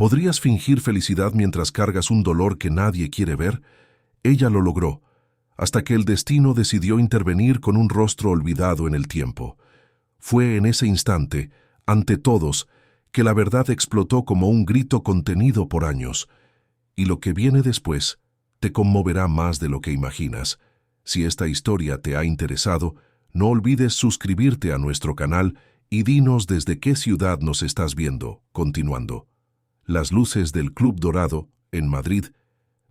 ¿Podrías fingir felicidad mientras cargas un dolor que nadie quiere ver? Ella lo logró, hasta que el destino decidió intervenir con un rostro olvidado en el tiempo. Fue en ese instante, ante todos, que la verdad explotó como un grito contenido por años. Y lo que viene después te conmoverá más de lo que imaginas. Si esta historia te ha interesado, no olvides suscribirte a nuestro canal y dinos desde qué ciudad nos estás viendo. Continuando. Las luces del Club Dorado, en Madrid,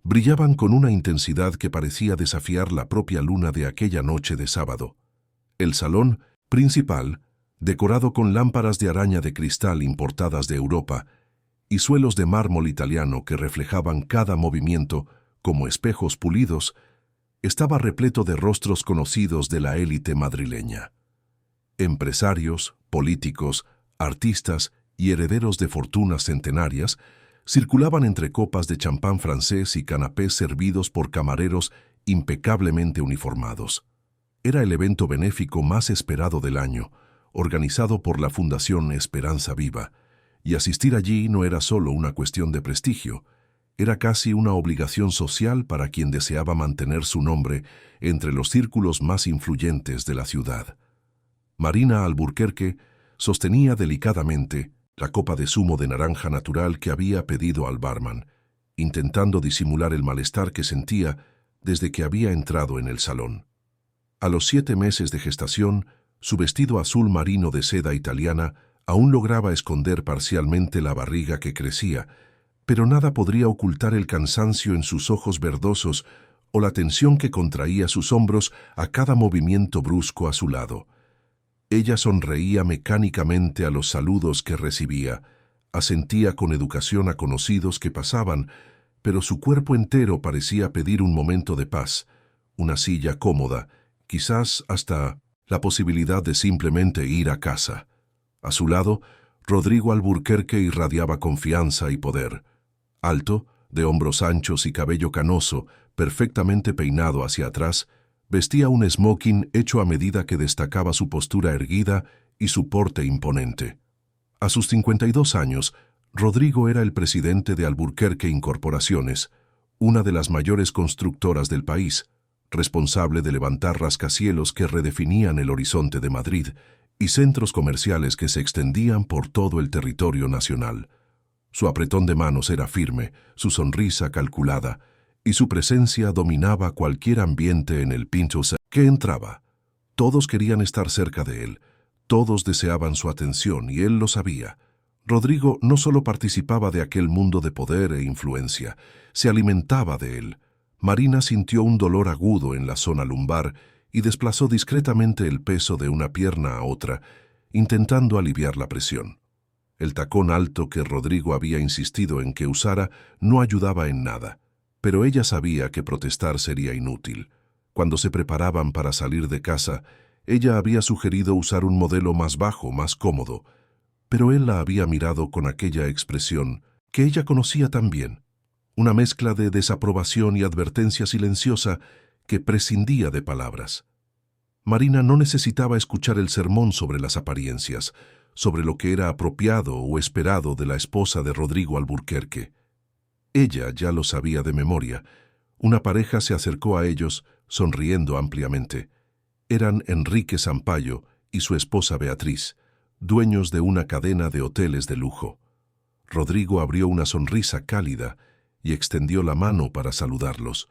brillaban con una intensidad que parecía desafiar la propia luna de aquella noche de sábado. El salón principal, decorado con lámparas de araña de cristal importadas de Europa y suelos de mármol italiano que reflejaban cada movimiento como espejos pulidos, estaba repleto de rostros conocidos de la élite madrileña. Empresarios, políticos, artistas y herederos de fortunas centenarias circulaban entre copas de champán francés y canapés servidos por camareros impecablemente uniformados. Era el evento benéfico más esperado del año, organizado por la Fundación Esperanza Viva, y asistir allí no era solo una cuestión de prestigio, era casi una obligación social para quien deseaba mantener su nombre entre los círculos más influyentes de la ciudad. Marina Alburquerque sostenía delicadamente la copa de zumo de naranja natural que había pedido al barman, intentando disimular el malestar que sentía desde que había entrado en el salón. A los 7 meses de gestación, su vestido azul marino de seda italiana aún lograba esconder parcialmente la barriga que crecía, pero nada podría ocultar el cansancio en sus ojos verdosos o la tensión que contraía sus hombros a cada movimiento brusco a su lado. Ella sonreía mecánicamente a los saludos que recibía, asentía con educación a conocidos que pasaban, pero su cuerpo entero parecía pedir un momento de paz, una silla cómoda, quizás hasta la posibilidad de simplemente ir a casa. A su lado, Rodrigo Alburquerque irradiaba confianza y poder. Alto, de hombros anchos y cabello canoso, perfectamente peinado hacia atrás, vestía un smoking hecho a medida que destacaba su postura erguida y su porte imponente. A sus 52 años, Rodrigo era el presidente de Alburquerque Incorporaciones, una de las mayores constructoras del país, responsable de levantar rascacielos que redefinían el horizonte de Madrid y centros comerciales que se extendían por todo el territorio nacional. Su apretón de manos era firme, su sonrisa calculada, y su presencia dominaba cualquier ambiente en el pincho que entraba. Todos querían estar cerca de él, todos deseaban su atención y él lo sabía. Rodrigo no solo participaba de aquel mundo de poder e influencia, se alimentaba de él. Marina sintió un dolor agudo en la zona lumbar y desplazó discretamente el peso de una pierna a otra, intentando aliviar la presión. El tacón alto que Rodrigo había insistido en que usara no ayudaba en nada, pero ella sabía que protestar sería inútil. Cuando se preparaban para salir de casa, ella había sugerido usar un modelo más bajo, más cómodo, pero él la había mirado con aquella expresión que ella conocía tan bien, una mezcla de desaprobación y advertencia silenciosa que prescindía de palabras. Marina no necesitaba escuchar el sermón sobre las apariencias, sobre lo que era apropiado o esperado de la esposa de Rodrigo Alburquerque. Ella ya lo sabía de memoria. Una pareja se acercó a ellos, sonriendo ampliamente. Eran Enrique Sampayo y su esposa Beatriz, dueños de una cadena de hoteles de lujo. Rodrigo abrió una sonrisa cálida y extendió la mano para saludarlos,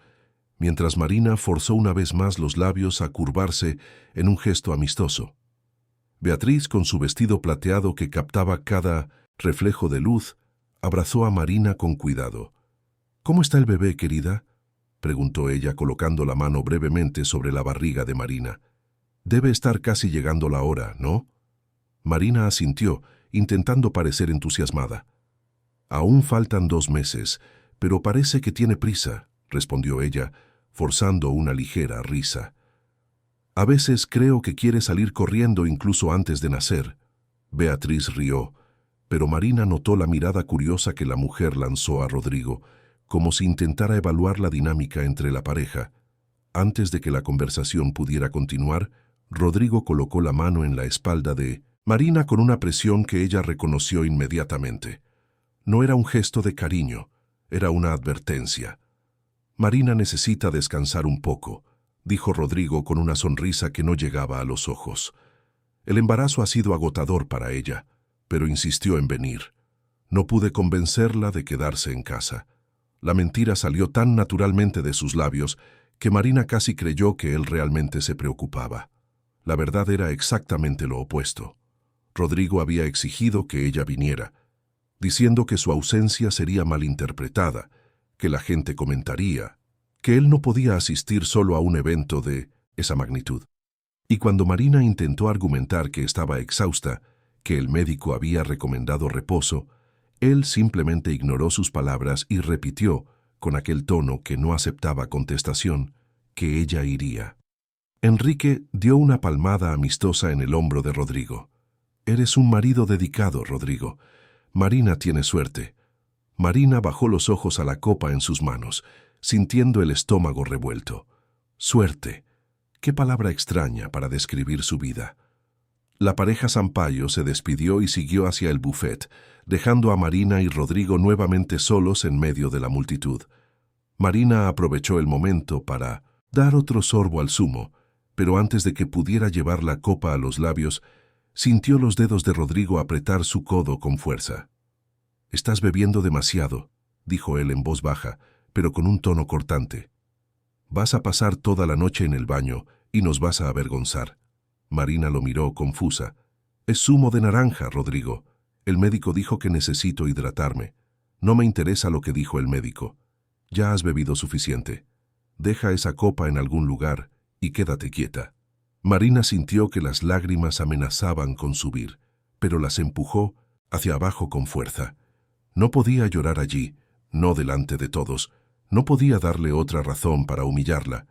mientras Marina forzó una vez más los labios a curvarse en un gesto amistoso. Beatriz, con su vestido plateado que captaba cada reflejo de luz, abrazó a Marina con cuidado. «¿Cómo está el bebé, querida?», preguntó ella colocando la mano brevemente sobre la barriga de Marina. «Debe estar casi llegando la hora, ¿no?». Marina asintió, intentando parecer entusiasmada. «Aún faltan 2 meses, pero parece que tiene prisa», respondió ella, forzando una ligera risa. «A veces creo que quiere salir corriendo incluso antes de nacer». Beatriz rió, pero Marina notó la mirada curiosa que la mujer lanzó a Rodrigo, como si intentara evaluar la dinámica entre la pareja. Antes de que la conversación pudiera continuar, Rodrigo colocó la mano en la espalda de Marina con una presión que ella reconoció inmediatamente. No era un gesto de cariño, era una advertencia. Marina necesita descansar un poco, dijo Rodrigo con una sonrisa que no llegaba a los ojos. El embarazo ha sido agotador para ella, pero insistió en venir. No pude convencerla de quedarse en casa. La mentira salió tan naturalmente de sus labios que Marina casi creyó que él realmente se preocupaba. La verdad era exactamente lo opuesto. Rodrigo había exigido que ella viniera, diciendo que su ausencia sería malinterpretada, que la gente comentaría, que él no podía asistir solo a un evento de esa magnitud. Y cuando Marina intentó argumentar que estaba exhausta, que el médico había recomendado reposo, él simplemente ignoró sus palabras y repitió, con aquel tono que no aceptaba contestación, que ella iría. Enrique dio una palmada amistosa en el hombro de Rodrigo. «Eres un marido dedicado, Rodrigo. Marina tiene suerte». Marina bajó los ojos a la copa en sus manos, sintiendo el estómago revuelto. Suerte. Qué palabra extraña para describir su vida. La pareja Sampaio se despidió y siguió hacia el buffet, dejando a Marina y Rodrigo nuevamente solos en medio de la multitud. Marina aprovechó el momento para dar otro sorbo al zumo, pero antes de que pudiera llevar la copa a los labios, sintió los dedos de Rodrigo apretar su codo con fuerza. «Estás bebiendo demasiado», dijo él en voz baja, pero con un tono cortante. «Vas a pasar toda la noche en el baño y nos vas a avergonzar». Marina lo miró confusa. «Es zumo de naranja, Rodrigo. El médico dijo que necesito hidratarme. No me interesa lo que dijo el médico. Ya has bebido suficiente. Deja esa copa en algún lugar y quédate quieta». Marina sintió que las lágrimas amenazaban con subir, pero las empujó hacia abajo con fuerza. No podía llorar allí, no delante de todos. No podía darle otra razón para humillarla.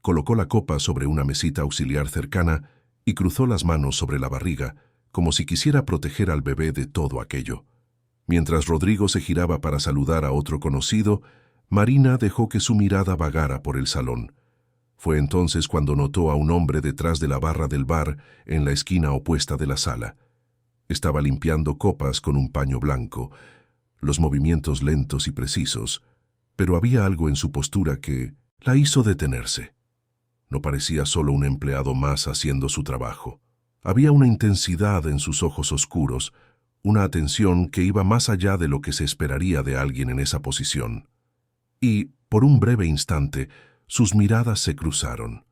Colocó la copa sobre una mesita auxiliar cercana y cruzó las manos sobre la barriga, como si quisiera proteger al bebé de todo aquello. Mientras Rodrigo se giraba para saludar a otro conocido, Marina dejó que su mirada vagara por el salón. Fue entonces cuando notó a un hombre detrás de la barra del bar en la esquina opuesta de la sala. Estaba limpiando copas con un paño blanco, los movimientos lentos y precisos, pero había algo en su postura que la hizo detenerse. No parecía solo un empleado más haciendo su trabajo. Había una intensidad en sus ojos oscuros, una atención que iba más allá de lo que se esperaría de alguien en esa posición. Y, por un breve instante, sus miradas se cruzaron.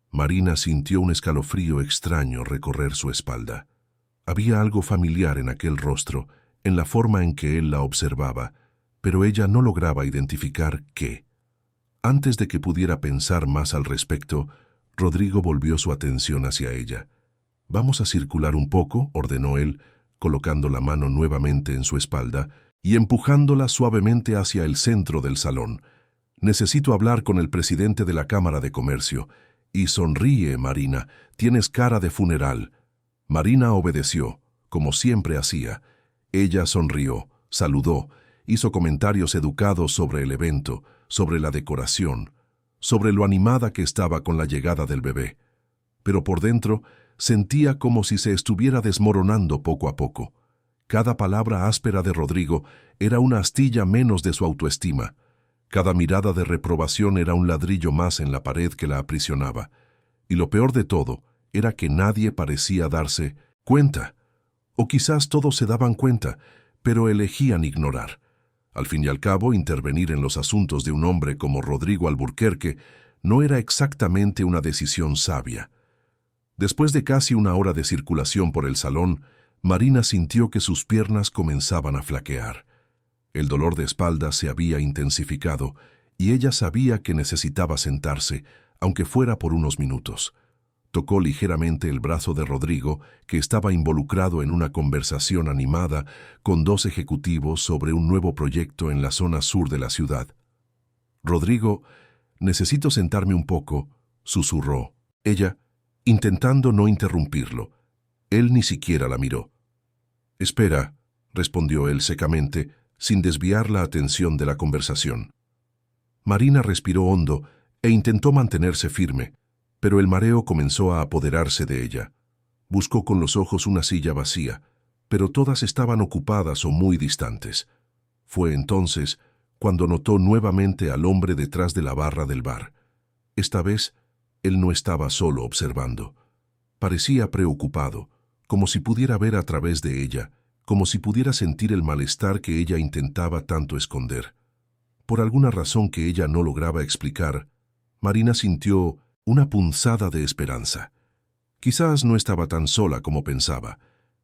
Marina sintió un escalofrío extraño recorrer su espalda. Había algo familiar en aquel rostro, en la forma en que él la observaba, pero ella no lograba identificar qué. Antes de que pudiera pensar más al respecto, Rodrigo volvió su atención hacia ella. «Vamos a circular un poco», ordenó él, colocando la mano nuevamente en su espalda y empujándola suavemente hacia el centro del salón. «Necesito hablar con el presidente de la Cámara de Comercio». «Y sonríe, Marina, tienes cara de funeral». Marina obedeció, como siempre hacía. Ella sonrió, saludó, hizo comentarios educados sobre el evento, sobre la decoración, sobre lo animada que estaba con la llegada del bebé. Pero por dentro sentía como si se estuviera desmoronando poco a poco. Cada palabra áspera de Rodrigo era una astilla menos de su autoestima. Cada mirada de reprobación era un ladrillo más en la pared que la aprisionaba. Y lo peor de todo era que nadie parecía darse cuenta. O quizás todos se daban cuenta, pero elegían ignorar. Al fin y al cabo, intervenir en los asuntos de un hombre como Rodrigo Alburquerque no era exactamente una decisión sabia. Después de casi una hora de circulación por el salón, Marina sintió que sus piernas comenzaban a flaquear. El dolor de espalda se había intensificado y ella sabía que necesitaba sentarse, aunque fuera por unos minutos. Tocó ligeramente el brazo de Rodrigo, que estaba involucrado en una conversación animada con dos ejecutivos sobre un nuevo proyecto en la zona sur de la ciudad. «Rodrigo, necesito sentarme un poco», susurró ella, intentando no interrumpirlo. Él ni siquiera la miró. «Espera», respondió él secamente, sin desviar la atención de la conversación. Marina respiró hondo e intentó mantenerse firme, pero el mareo comenzó a apoderarse de ella. Buscó con los ojos una silla vacía, pero todas estaban ocupadas o muy distantes. Fue entonces cuando notó nuevamente al hombre detrás de la barra del bar. Esta vez, él no estaba solo observando. Parecía preocupado, como si pudiera ver a través de ella, como si pudiera sentir el malestar que ella intentaba tanto esconder. Por alguna razón que ella no lograba explicar, Marina sintió una punzada de esperanza. Quizás no estaba tan sola como pensaba.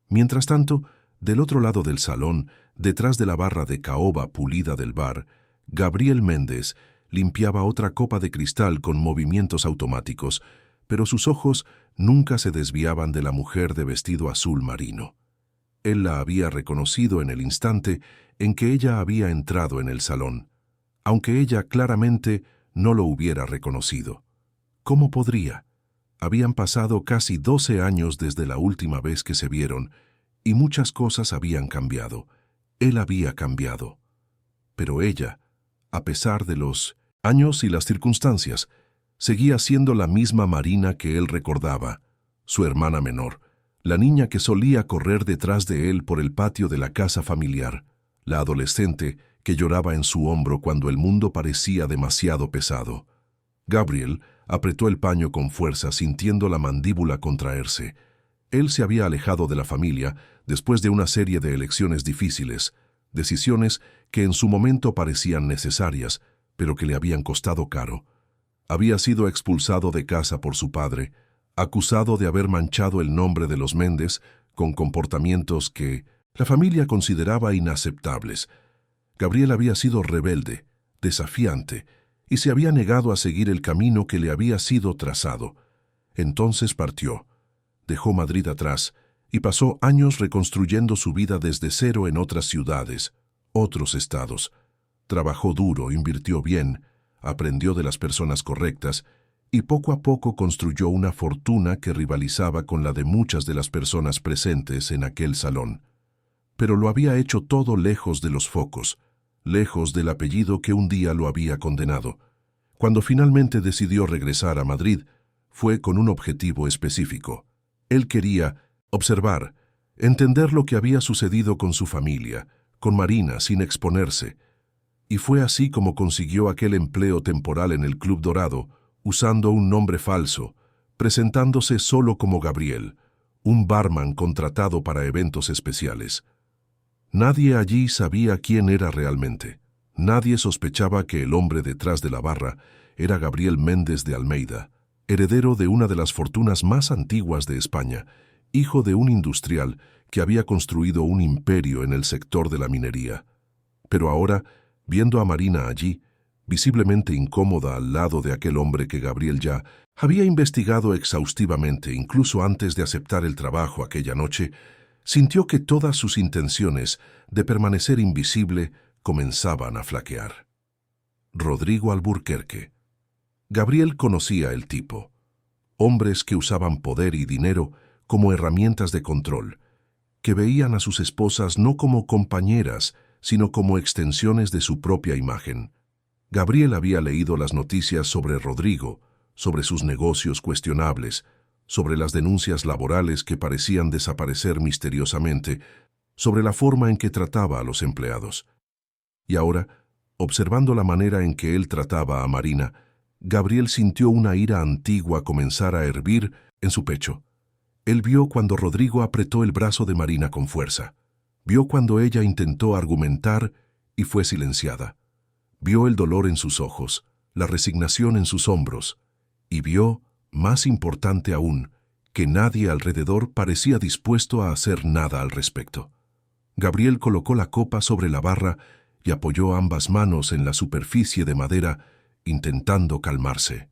Mientras tanto, del otro lado del salón, detrás de la barra de caoba pulida del bar, Gabriel Méndez limpiaba otra copa de cristal con movimientos automáticos, pero sus ojos nunca se desviaban de la mujer de vestido azul marino. Él la había reconocido en el instante en que ella había entrado en el salón, aunque ella claramente no lo hubiera reconocido. ¿Cómo podría? Habían pasado casi 12 años desde la última vez que se vieron, y muchas cosas habían cambiado. Él había cambiado. Pero ella, a pesar de los años y las circunstancias, seguía siendo la misma Marina que él recordaba, su hermana menor, la niña que solía correr detrás de él por el patio de la casa familiar, la adolescente que lloraba en su hombro cuando el mundo parecía demasiado pesado. Gabriel apretó el paño con fuerza, sintiendo la mandíbula contraerse. Él se había alejado de la familia después de una serie de elecciones difíciles, decisiones que en su momento parecían necesarias, pero que le habían costado caro. Había sido expulsado de casa por su padre, acusado de haber manchado el nombre de los Méndez con comportamientos que la familia consideraba inaceptables. Gabriel había sido rebelde, desafiante, y se había negado a seguir el camino que le había sido trazado. Entonces partió, dejó Madrid atrás y pasó años reconstruyendo su vida desde cero en otras ciudades, otros estados. Trabajó duro, invirtió bien, aprendió de las personas correctas y poco a poco construyó una fortuna que rivalizaba con la de muchas de las personas presentes en aquel salón. Pero lo había hecho todo lejos de los focos, lejos del apellido que un día lo había condenado. Cuando finalmente decidió regresar a Madrid, fue con un objetivo específico. Él quería observar, entender lo que había sucedido con su familia, con Marina sin exponerse. Y fue así como consiguió aquel empleo temporal en el Club Dorado, usando un nombre falso, presentándose solo como Gabriel, un barman contratado para eventos especiales. Nadie allí sabía quién era realmente. Nadie sospechaba que el hombre detrás de la barra era Gabriel Méndez de Almeida, heredero de una de las fortunas más antiguas de España, hijo de un industrial que había construido un imperio en el sector de la minería. Pero ahora, viendo a Marina allí, visiblemente incómoda al lado de aquel hombre que Gabriel ya había investigado exhaustivamente incluso antes de aceptar el trabajo aquella noche, sintió que todas sus intenciones de permanecer invisible comenzaban a flaquear. Rodrigo Alburquerque. Gabriel conocía el tipo. Hombres que usaban poder y dinero como herramientas de control, que veían a sus esposas no como compañeras, sino como extensiones de su propia imagen. Gabriel había leído las noticias sobre Rodrigo, sobre sus negocios cuestionables, sobre las denuncias laborales que parecían desaparecer misteriosamente, sobre la forma en que trataba a los empleados. Y ahora, observando la manera en que él trataba a Marina, Gabriel sintió una ira antigua comenzar a hervir en su pecho. Él vio cuando Rodrigo apretó el brazo de Marina con fuerza. Vio cuando ella intentó argumentar y fue silenciada. Vio el dolor en sus ojos, la resignación en sus hombros, y vio, más importante aún, que nadie alrededor parecía dispuesto a hacer nada al respecto. Gabriel colocó la copa sobre la barra y apoyó ambas manos en la superficie de madera, intentando calmarse.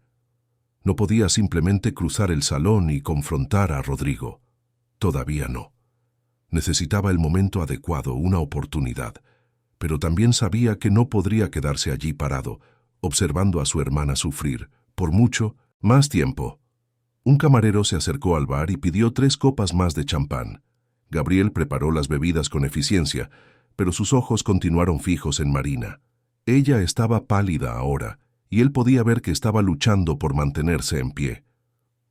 No podía simplemente cruzar el salón y confrontar a Rodrigo. Todavía no. Necesitaba el momento adecuado, una oportunidad, pero también sabía que no podría quedarse allí parado, observando a su hermana sufrir, por mucho, más tiempo. Un camarero se acercó al bar y pidió 3 copas más de champán. Gabriel preparó las bebidas con eficiencia, pero sus ojos continuaron fijos en Marina. Ella estaba pálida ahora, y él podía ver que estaba luchando por mantenerse en pie.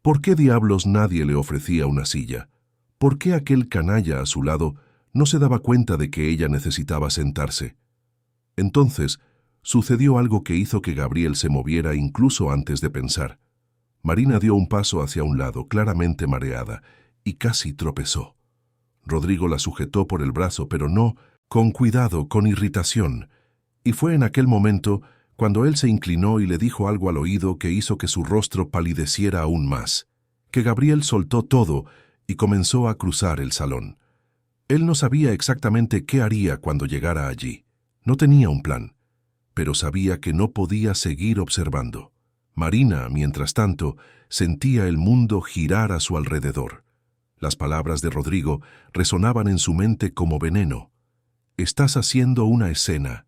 ¿Por qué diablos nadie le ofrecía una silla? ¿Por qué aquel canalla a su lado no se daba cuenta de que ella necesitaba sentarse? Entonces, sucedió algo que hizo que Gabriel se moviera incluso antes de pensar. Marina dio un paso hacia un lado, claramente mareada, y casi tropezó. Rodrigo la sujetó por el brazo, pero no con cuidado, con irritación. Y fue en aquel momento cuando él se inclinó y le dijo algo al oído que hizo que su rostro palideciera aún más, que Gabriel soltó todo y comenzó a cruzar el salón. Él no sabía exactamente qué haría cuando llegara allí. No tenía un plan, pero sabía que no podía seguir observando. Marina, mientras tanto, sentía el mundo girar a su alrededor. Las palabras de Rodrigo resonaban en su mente como veneno. Estás haciendo una escena.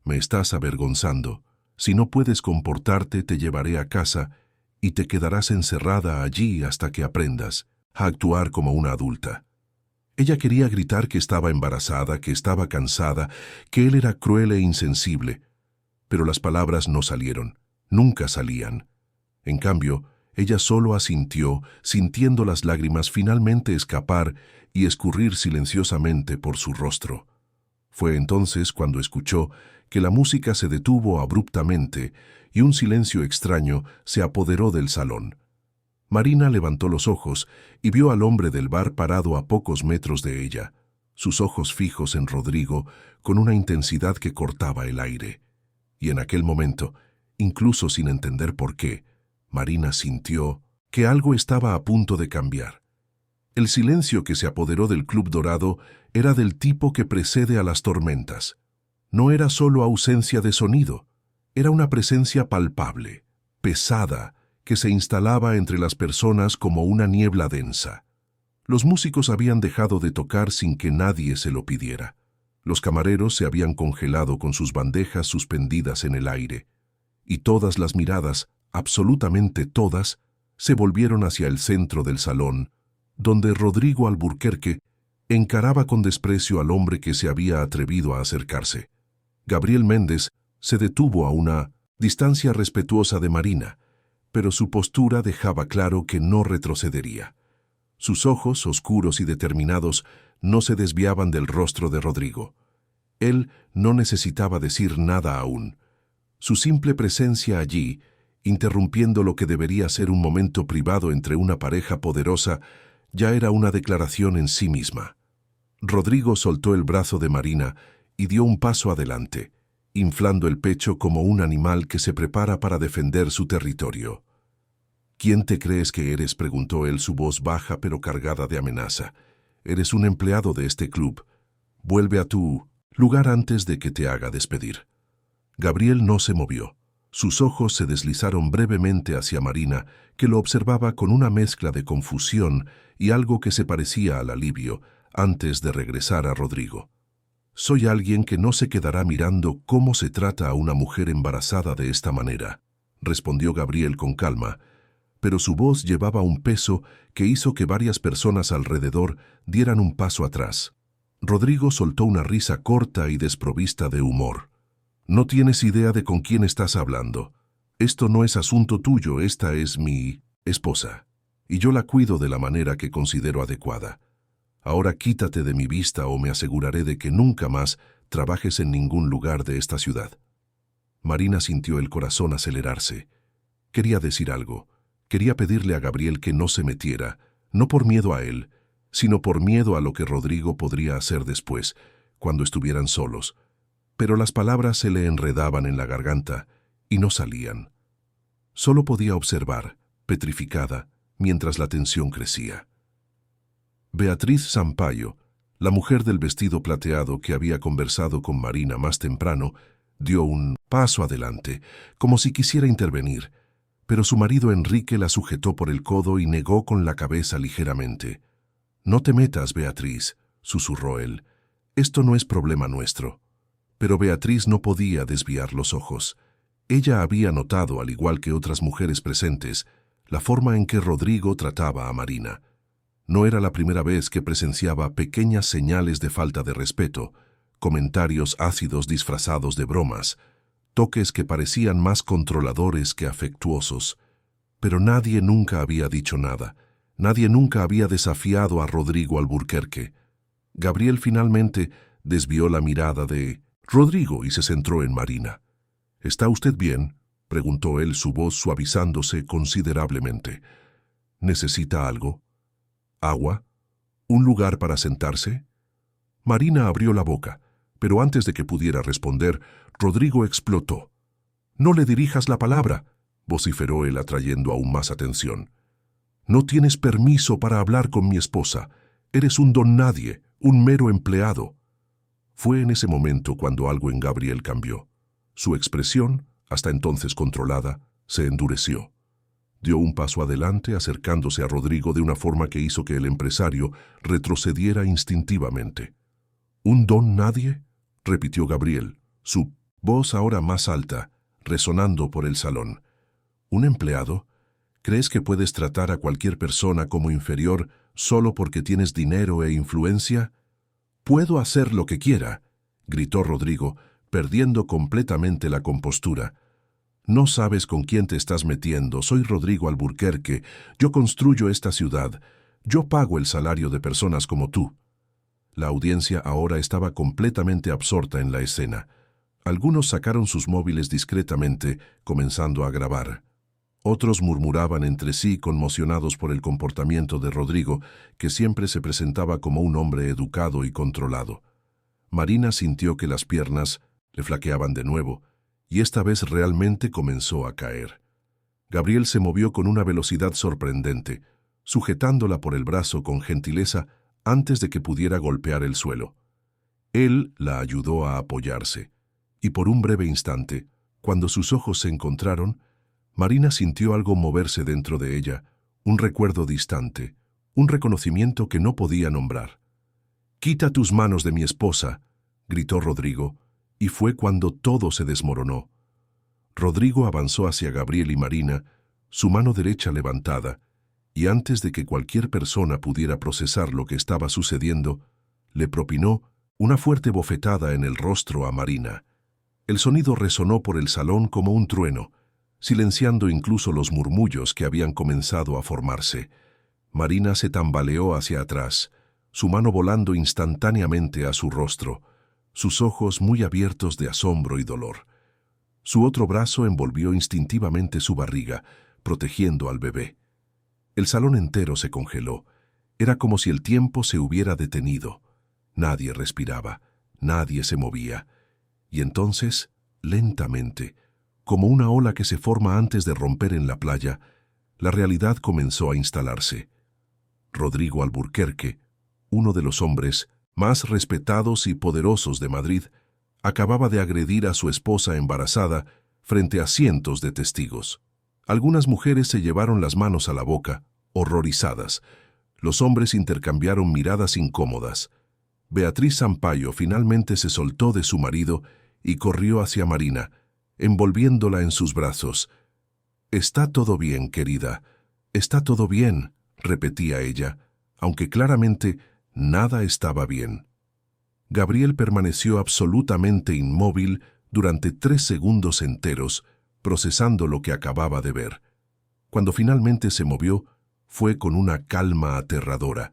Me estás avergonzando. Si no puedes comportarte, te llevaré a casa y te quedarás encerrada allí hasta que aprendas a actuar como una adulta. Ella quería gritar que estaba embarazada, que estaba cansada, que él era cruel e insensible, pero las palabras no salieron, nunca salían. En cambio, ella solo asintió, sintiendo las lágrimas finalmente escapar y escurrir silenciosamente por su rostro. Fue entonces cuando escuchó que la música se detuvo abruptamente y un silencio extraño se apoderó del salón. Marina levantó los ojos y vio al hombre del bar parado a pocos metros de ella, sus ojos fijos en Rodrigo con una intensidad que cortaba el aire. Y en aquel momento, incluso sin entender por qué, Marina sintió que algo estaba a punto de cambiar. El silencio que se apoderó del Club Dorado era del tipo que precede a las tormentas. No era solo ausencia de sonido, era una presencia palpable, pesada, que se instalaba entre las personas como una niebla densa. Los músicos habían dejado de tocar sin que nadie se lo pidiera. Los camareros se habían congelado con sus bandejas suspendidas en el aire, y todas las miradas, absolutamente todas, se volvieron hacia el centro del salón, donde Rodrigo Alburquerque encaraba con desprecio al hombre que se había atrevido a acercarse. Gabriel Méndez se detuvo a una distancia respetuosa de Marina, pero su postura dejaba claro que no retrocedería. Sus ojos, oscuros y determinados, no se desviaban del rostro de Rodrigo. Él no necesitaba decir nada aún. Su simple presencia allí, interrumpiendo lo que debería ser un momento privado entre una pareja poderosa, ya era una declaración en sí misma. Rodrigo soltó el brazo de Marina y dio un paso adelante, inflando el pecho como un animal que se prepara para defender su territorio. «¿Quién te crees que eres?», preguntó él, su voz baja pero cargada de amenaza. «Eres un empleado de este club. Vuelve a tu lugar antes de que te haga despedir». Gabriel no se movió. Sus ojos se deslizaron brevemente hacia Marina, que lo observaba con una mezcla de confusión y algo que se parecía al alivio, antes de regresar a Rodrigo. «Soy alguien que no se quedará mirando cómo se trata a una mujer embarazada de esta manera», respondió Gabriel con calma, pero su voz llevaba un peso que hizo que varias personas alrededor dieran un paso atrás. Rodrigo soltó una risa corta y desprovista de humor. «No tienes idea de con quién estás hablando. Esto no es asunto tuyo, esta es mi esposa, y yo la cuido de la manera que considero adecuada. Ahora quítate de mi vista o me aseguraré de que nunca más trabajes en ningún lugar de esta ciudad». Marina sintió el corazón acelerarse. Quería decir algo. Quería pedirle a Gabriel que no se metiera, no por miedo a él, sino por miedo a lo que Rodrigo podría hacer después, cuando estuvieran solos. Pero las palabras se le enredaban en la garganta y no salían. Solo podía observar, petrificada, mientras la tensión crecía. Beatriz Sampaio, la mujer del vestido plateado que había conversado con Marina más temprano, dio un paso adelante, como si quisiera intervenir, pero su marido Enrique la sujetó por el codo y negó con la cabeza ligeramente. «No te metas, Beatriz», susurró él. «Esto no es problema nuestro». Pero Beatriz no podía desviar los ojos. Ella había notado, al igual que otras mujeres presentes, la forma en que Rodrigo trataba a Marina. No era la primera vez que presenciaba pequeñas señales de falta de respeto, comentarios ácidos disfrazados de bromas, toques que parecían más controladores que afectuosos. Pero nadie nunca había dicho nada. Nadie nunca había desafiado a Rodrigo Alburquerque. Gabriel finalmente desvió la mirada de Rodrigo, y se centró en Marina. ¿Está usted bien?, preguntó él, su voz suavizándose considerablemente. ¿Necesita algo? ¿Agua? ¿Un lugar para sentarse? Marina abrió la boca, pero antes de que pudiera responder, Rodrigo explotó. «No le dirijas la palabra», vociferó él, atrayendo aún más atención. «No tienes permiso para hablar con mi esposa. Eres un don nadie, un mero empleado». Fue en ese momento cuando algo en Gabriel cambió. Su expresión, hasta entonces controlada, se endureció. Dio un paso adelante, acercándose a Rodrigo de una forma que hizo que el empresario retrocediera instintivamente. «¿Un don nadie?», repitió Gabriel, su voz ahora más alta, resonando por el salón. «¿Un empleado? ¿Crees que puedes tratar a cualquier persona como inferior solo porque tienes dinero e influencia?» «Puedo hacer lo que quiera», gritó Rodrigo, perdiendo completamente la compostura. «No sabes con quién te estás metiendo. Soy Rodrigo Alburquerque. Yo construyo esta ciudad. Yo pago el salario de personas como tú». La audiencia ahora estaba completamente absorta en la escena. Algunos sacaron sus móviles discretamente, comenzando a grabar. Otros murmuraban entre sí, conmocionados por el comportamiento de Rodrigo, que siempre se presentaba como un hombre educado y controlado. Marina sintió que las piernas le flaqueaban de nuevo, y esta vez realmente comenzó a caer. Gabriel se movió con una velocidad sorprendente, sujetándola por el brazo con gentileza antes de que pudiera golpear el suelo. Él la ayudó a apoyarse, y por un breve instante, cuando sus ojos se encontraron, Marina sintió algo moverse dentro de ella, un recuerdo distante, un reconocimiento que no podía nombrar. «Quita tus manos de mi esposa», gritó Rodrigo, y fue cuando todo se desmoronó. Rodrigo avanzó hacia Gabriel y Marina, su mano derecha levantada, y antes de que cualquier persona pudiera procesar lo que estaba sucediendo, le propinó una fuerte bofetada en el rostro a Marina. El sonido resonó por el salón como un trueno, silenciando incluso los murmullos que habían comenzado a formarse. Marina se tambaleó hacia atrás, su mano volando instantáneamente a su rostro, sus ojos muy abiertos de asombro y dolor. Su otro brazo envolvió instintivamente su barriga, protegiendo al bebé. El salón entero se congeló. Era como si el tiempo se hubiera detenido. Nadie respiraba, nadie se movía. Y entonces, lentamente, como una ola que se forma antes de romper en la playa, la realidad comenzó a instalarse. Rodrigo Alburquerque, uno de los hombres más respetados y poderosos de Madrid, acababa de agredir a su esposa embarazada frente a cientos de testigos. Algunas mujeres se llevaron las manos a la boca, horrorizadas. Los hombres intercambiaron miradas incómodas. Beatriz Sampaio finalmente se soltó de su marido y corrió hacia Marina, envolviéndola en sus brazos. «Está todo bien, querida. Está todo bien», repetía ella, aunque claramente nada estaba bien. Gabriel permaneció absolutamente inmóvil durante 3 segundos enteros, procesando lo que acababa de ver. Cuando finalmente se movió, fue con una calma aterradora.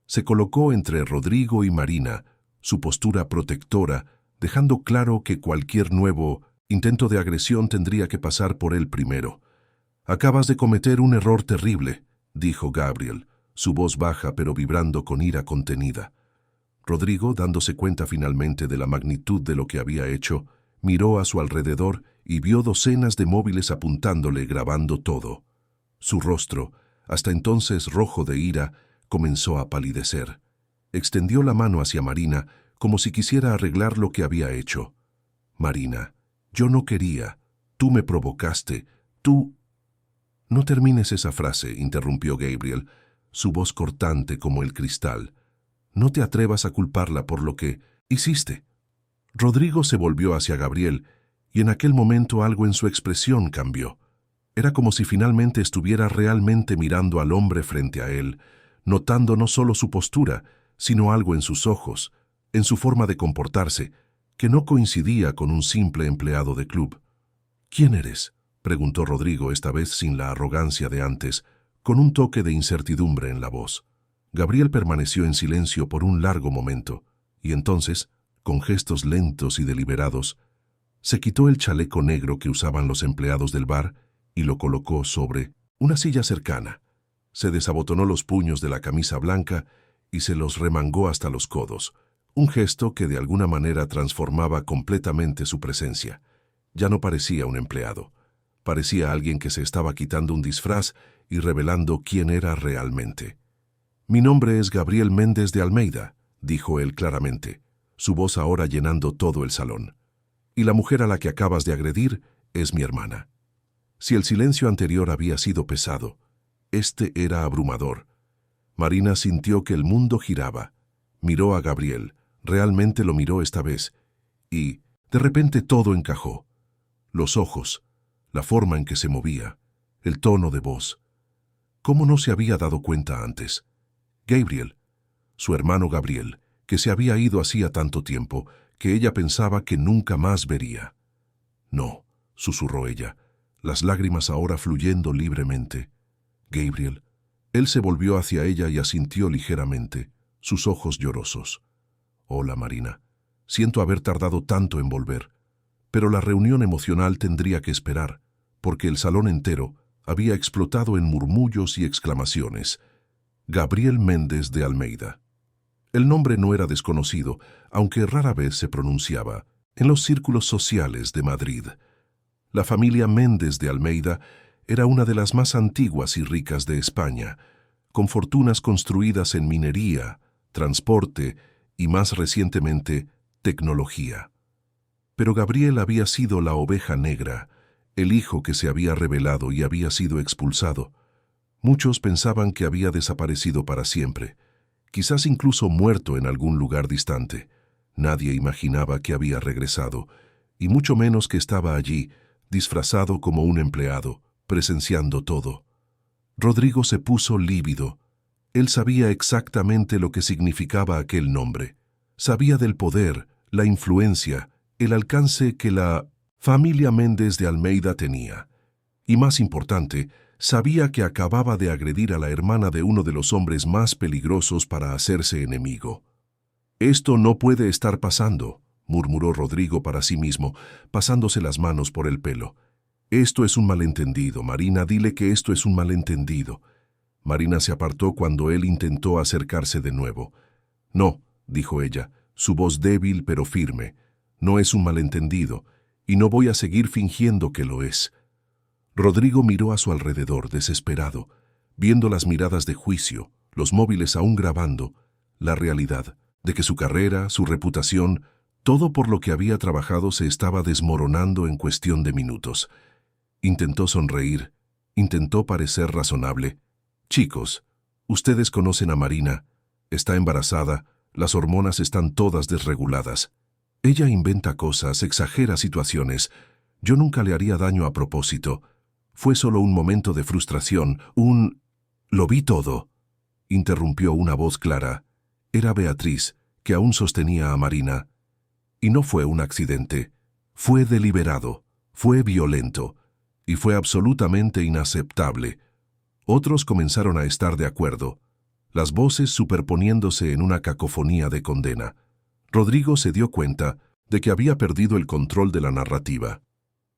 Se colocó entre Rodrigo y Marina, su postura protectora, dejando claro que cualquier nuevo intento de agresión tendría que pasar por él primero. «Acabas de cometer un error terrible», dijo Gabriel, su voz baja pero vibrando con ira contenida. Rodrigo, dándose cuenta finalmente de la magnitud de lo que había hecho, miró a su alrededor y vio docenas de móviles apuntándole, grabando todo. Su rostro, hasta entonces rojo de ira, comenzó a palidecer. Extendió la mano hacia Marina, como si quisiera arreglar lo que había hecho. «Marina, yo no quería. Tú me provocaste. Tú...» «No termines esa frase», interrumpió Gabriel, su voz cortante como el cristal. «No te atrevas a culparla por lo que hiciste». Rodrigo se volvió hacia Gabriel, y en aquel momento algo en su expresión cambió. Era como si finalmente estuviera realmente mirando al hombre frente a él, notando no solo su postura, sino algo en sus ojos, en su forma de comportarse, que no coincidía con un simple empleado de club. «¿Quién eres?», preguntó Rodrigo, esta vez sin la arrogancia de antes, con un toque de incertidumbre en la voz. Gabriel permaneció en silencio por un largo momento, y entonces, con gestos lentos y deliberados, se quitó el chaleco negro que usaban los empleados del bar y lo colocó sobre una silla cercana. Se desabotonó los puños de la camisa blanca y se los remangó hasta los codos, un gesto que de alguna manera transformaba completamente su presencia. Ya no parecía un empleado. Parecía alguien que se estaba quitando un disfraz y revelando quién era realmente. «Mi nombre es Gabriel Méndez de Almeida», dijo él claramente, su voz ahora llenando todo el salón. «Y la mujer a la que acabas de agredir es mi hermana». Si el silencio anterior había sido pesado, este era abrumador. Marina sintió que el mundo giraba. Miró a Gabriel, realmente lo miró esta vez, y, de repente, todo encajó. Los ojos, la forma en que se movía, el tono de voz. ¿Cómo no se había dado cuenta antes? Gabriel, su hermano Gabriel, que se había ido hacía tanto tiempo que ella pensaba que nunca más vería. «No», susurró ella, las lágrimas ahora fluyendo libremente. «Gabriel». Él se volvió hacia ella y asintió ligeramente, sus ojos llorosos. «Hola, Marina. Siento haber tardado tanto en volver». Pero la reunión emocional tendría que esperar, porque el salón entero había explotado en murmullos y exclamaciones. Gabriel Méndez de Almeida. El nombre no era desconocido, aunque rara vez se pronunciaba, en los círculos sociales de Madrid. La familia Méndez de Almeida era una de las más antiguas y ricas de España, con fortunas construidas en minería, transporte y, más recientemente, tecnología. Pero Gabriel había sido la oveja negra, el hijo que se había rebelado y había sido expulsado. Muchos pensaban que había desaparecido para siempre, quizás incluso muerto en algún lugar distante. Nadie imaginaba que había regresado, y mucho menos que estaba allí, disfrazado como un empleado, presenciando todo. Rodrigo se puso lívido. Él sabía exactamente lo que significaba aquel nombre. Sabía del poder, la influencia, el alcance que la familia Méndez de Almeida tenía. Y más importante, sabía que acababa de agredir a la hermana de uno de los hombres más peligrosos para hacerse enemigo. «Esto no puede estar pasando», murmuró Rodrigo para sí mismo, pasándose las manos por el pelo. «Esto es un malentendido, Marina, dile que esto es un malentendido». Marina se apartó cuando él intentó acercarse de nuevo. «No», dijo ella, su voz débil pero firme. «No es un malentendido, y no voy a seguir fingiendo que lo es». Rodrigo miró a su alrededor, desesperado, viendo las miradas de juicio, los móviles aún grabando, la realidad de que su carrera, su reputación, todo por lo que había trabajado se estaba desmoronando en cuestión de minutos. Intentó sonreír, intentó parecer razonable. «Chicos, ustedes conocen a Marina, está embarazada, las hormonas están todas desreguladas. Ella inventa cosas, exagera situaciones. Yo nunca le haría daño a propósito. Fue solo un momento de frustración, Lo vi todo», interrumpió una voz clara. Era Beatriz, que aún sostenía a Marina. «Y no fue un accidente. Fue deliberado, fue violento, y fue absolutamente inaceptable». Otros comenzaron a estar de acuerdo, las voces superponiéndose en una cacofonía de condena. Rodrigo se dio cuenta de que había perdido el control de la narrativa.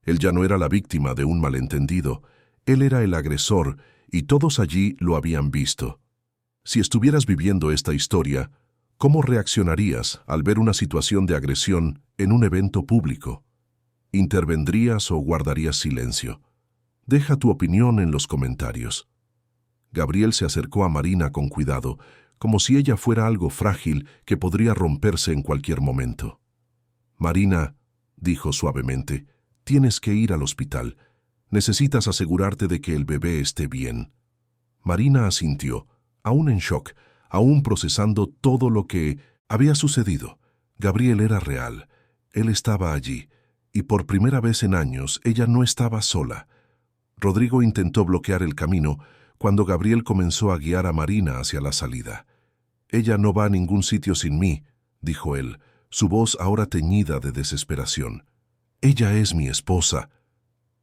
Él ya no era la víctima de un malentendido, él era el agresor y todos allí lo habían visto. Si estuvieras viviendo esta historia, ¿cómo reaccionarías al ver una situación de agresión en un evento público? ¿Intervendrías o guardarías silencio? Deja tu opinión en los comentarios. Gabriel se acercó a Marina con cuidado, como si ella fuera algo frágil que podría romperse en cualquier momento. «Marina», dijo suavemente, «tienes que ir al hospital. Necesitas asegurarte de que el bebé esté bien». Marina asintió, aún en shock, aún procesando todo lo que había sucedido. Gabriel era real. Él estaba allí, y por primera vez en años ella no estaba sola. Rodrigo intentó bloquear el camino cuando Gabriel comenzó a guiar a Marina hacia la salida. «Ella no va a ningún sitio sin mí», dijo él, su voz ahora teñida de desesperación. «Ella es mi esposa».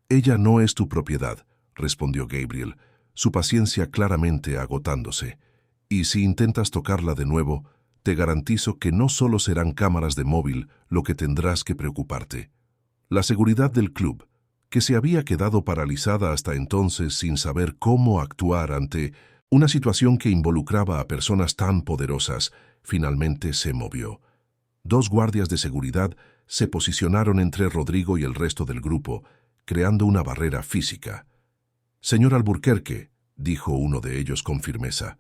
«Ella no es tu propiedad», respondió Gabriel, su paciencia claramente agotándose. «Y si intentas tocarla de nuevo, te garantizo que no solo serán cámaras de móvil lo que tendrás que preocuparte. La seguridad del club, que se había quedado paralizada hasta entonces sin saber cómo actuar ante una situación que involucraba a personas tan poderosas, finalmente se movió. 2 guardias de seguridad se posicionaron entre Rodrigo y el resto del grupo, creando una barrera física. «Señor Alburquerque», dijo uno de ellos con firmeza,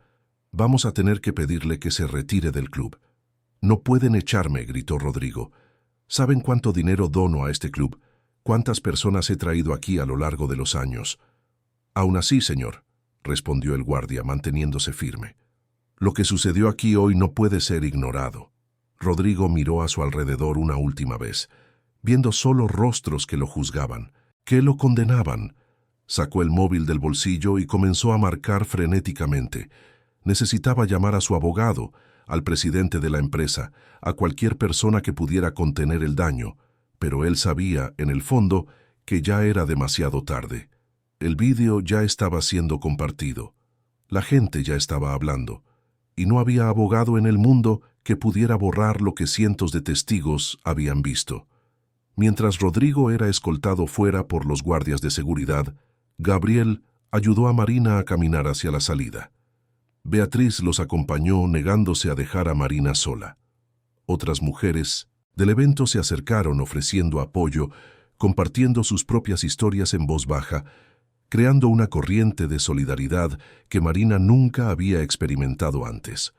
«vamos a tener que pedirle que se retire del club». «No pueden echarme», gritó Rodrigo. «¿Saben cuánto dinero dono a este club? ¿Cuántas personas he traído aquí a lo largo de los años?» «Aún así, señor», respondió el guardia manteniéndose firme. «Lo que sucedió aquí hoy no puede ser ignorado». Rodrigo miró a su alrededor una última vez, viendo solo rostros que lo juzgaban, que lo condenaban. Sacó el móvil del bolsillo y comenzó a marcar frenéticamente. Necesitaba llamar a su abogado, al presidente de la empresa, a cualquier persona que pudiera contener el daño, pero él sabía, en el fondo, que ya era demasiado tarde. El vídeo ya estaba siendo compartido. La gente ya estaba hablando, y no había abogado en el mundo que pudiera borrar lo que cientos de testigos habían visto. Mientras Rodrigo era escoltado fuera por los guardias de seguridad, Gabriel ayudó a Marina a caminar hacia la salida. Beatriz los acompañó negándose a dejar a Marina sola. Otras mujeres del evento se acercaron ofreciendo apoyo, compartiendo sus propias historias en voz baja, creando una corriente de solidaridad que Marina nunca había experimentado antes.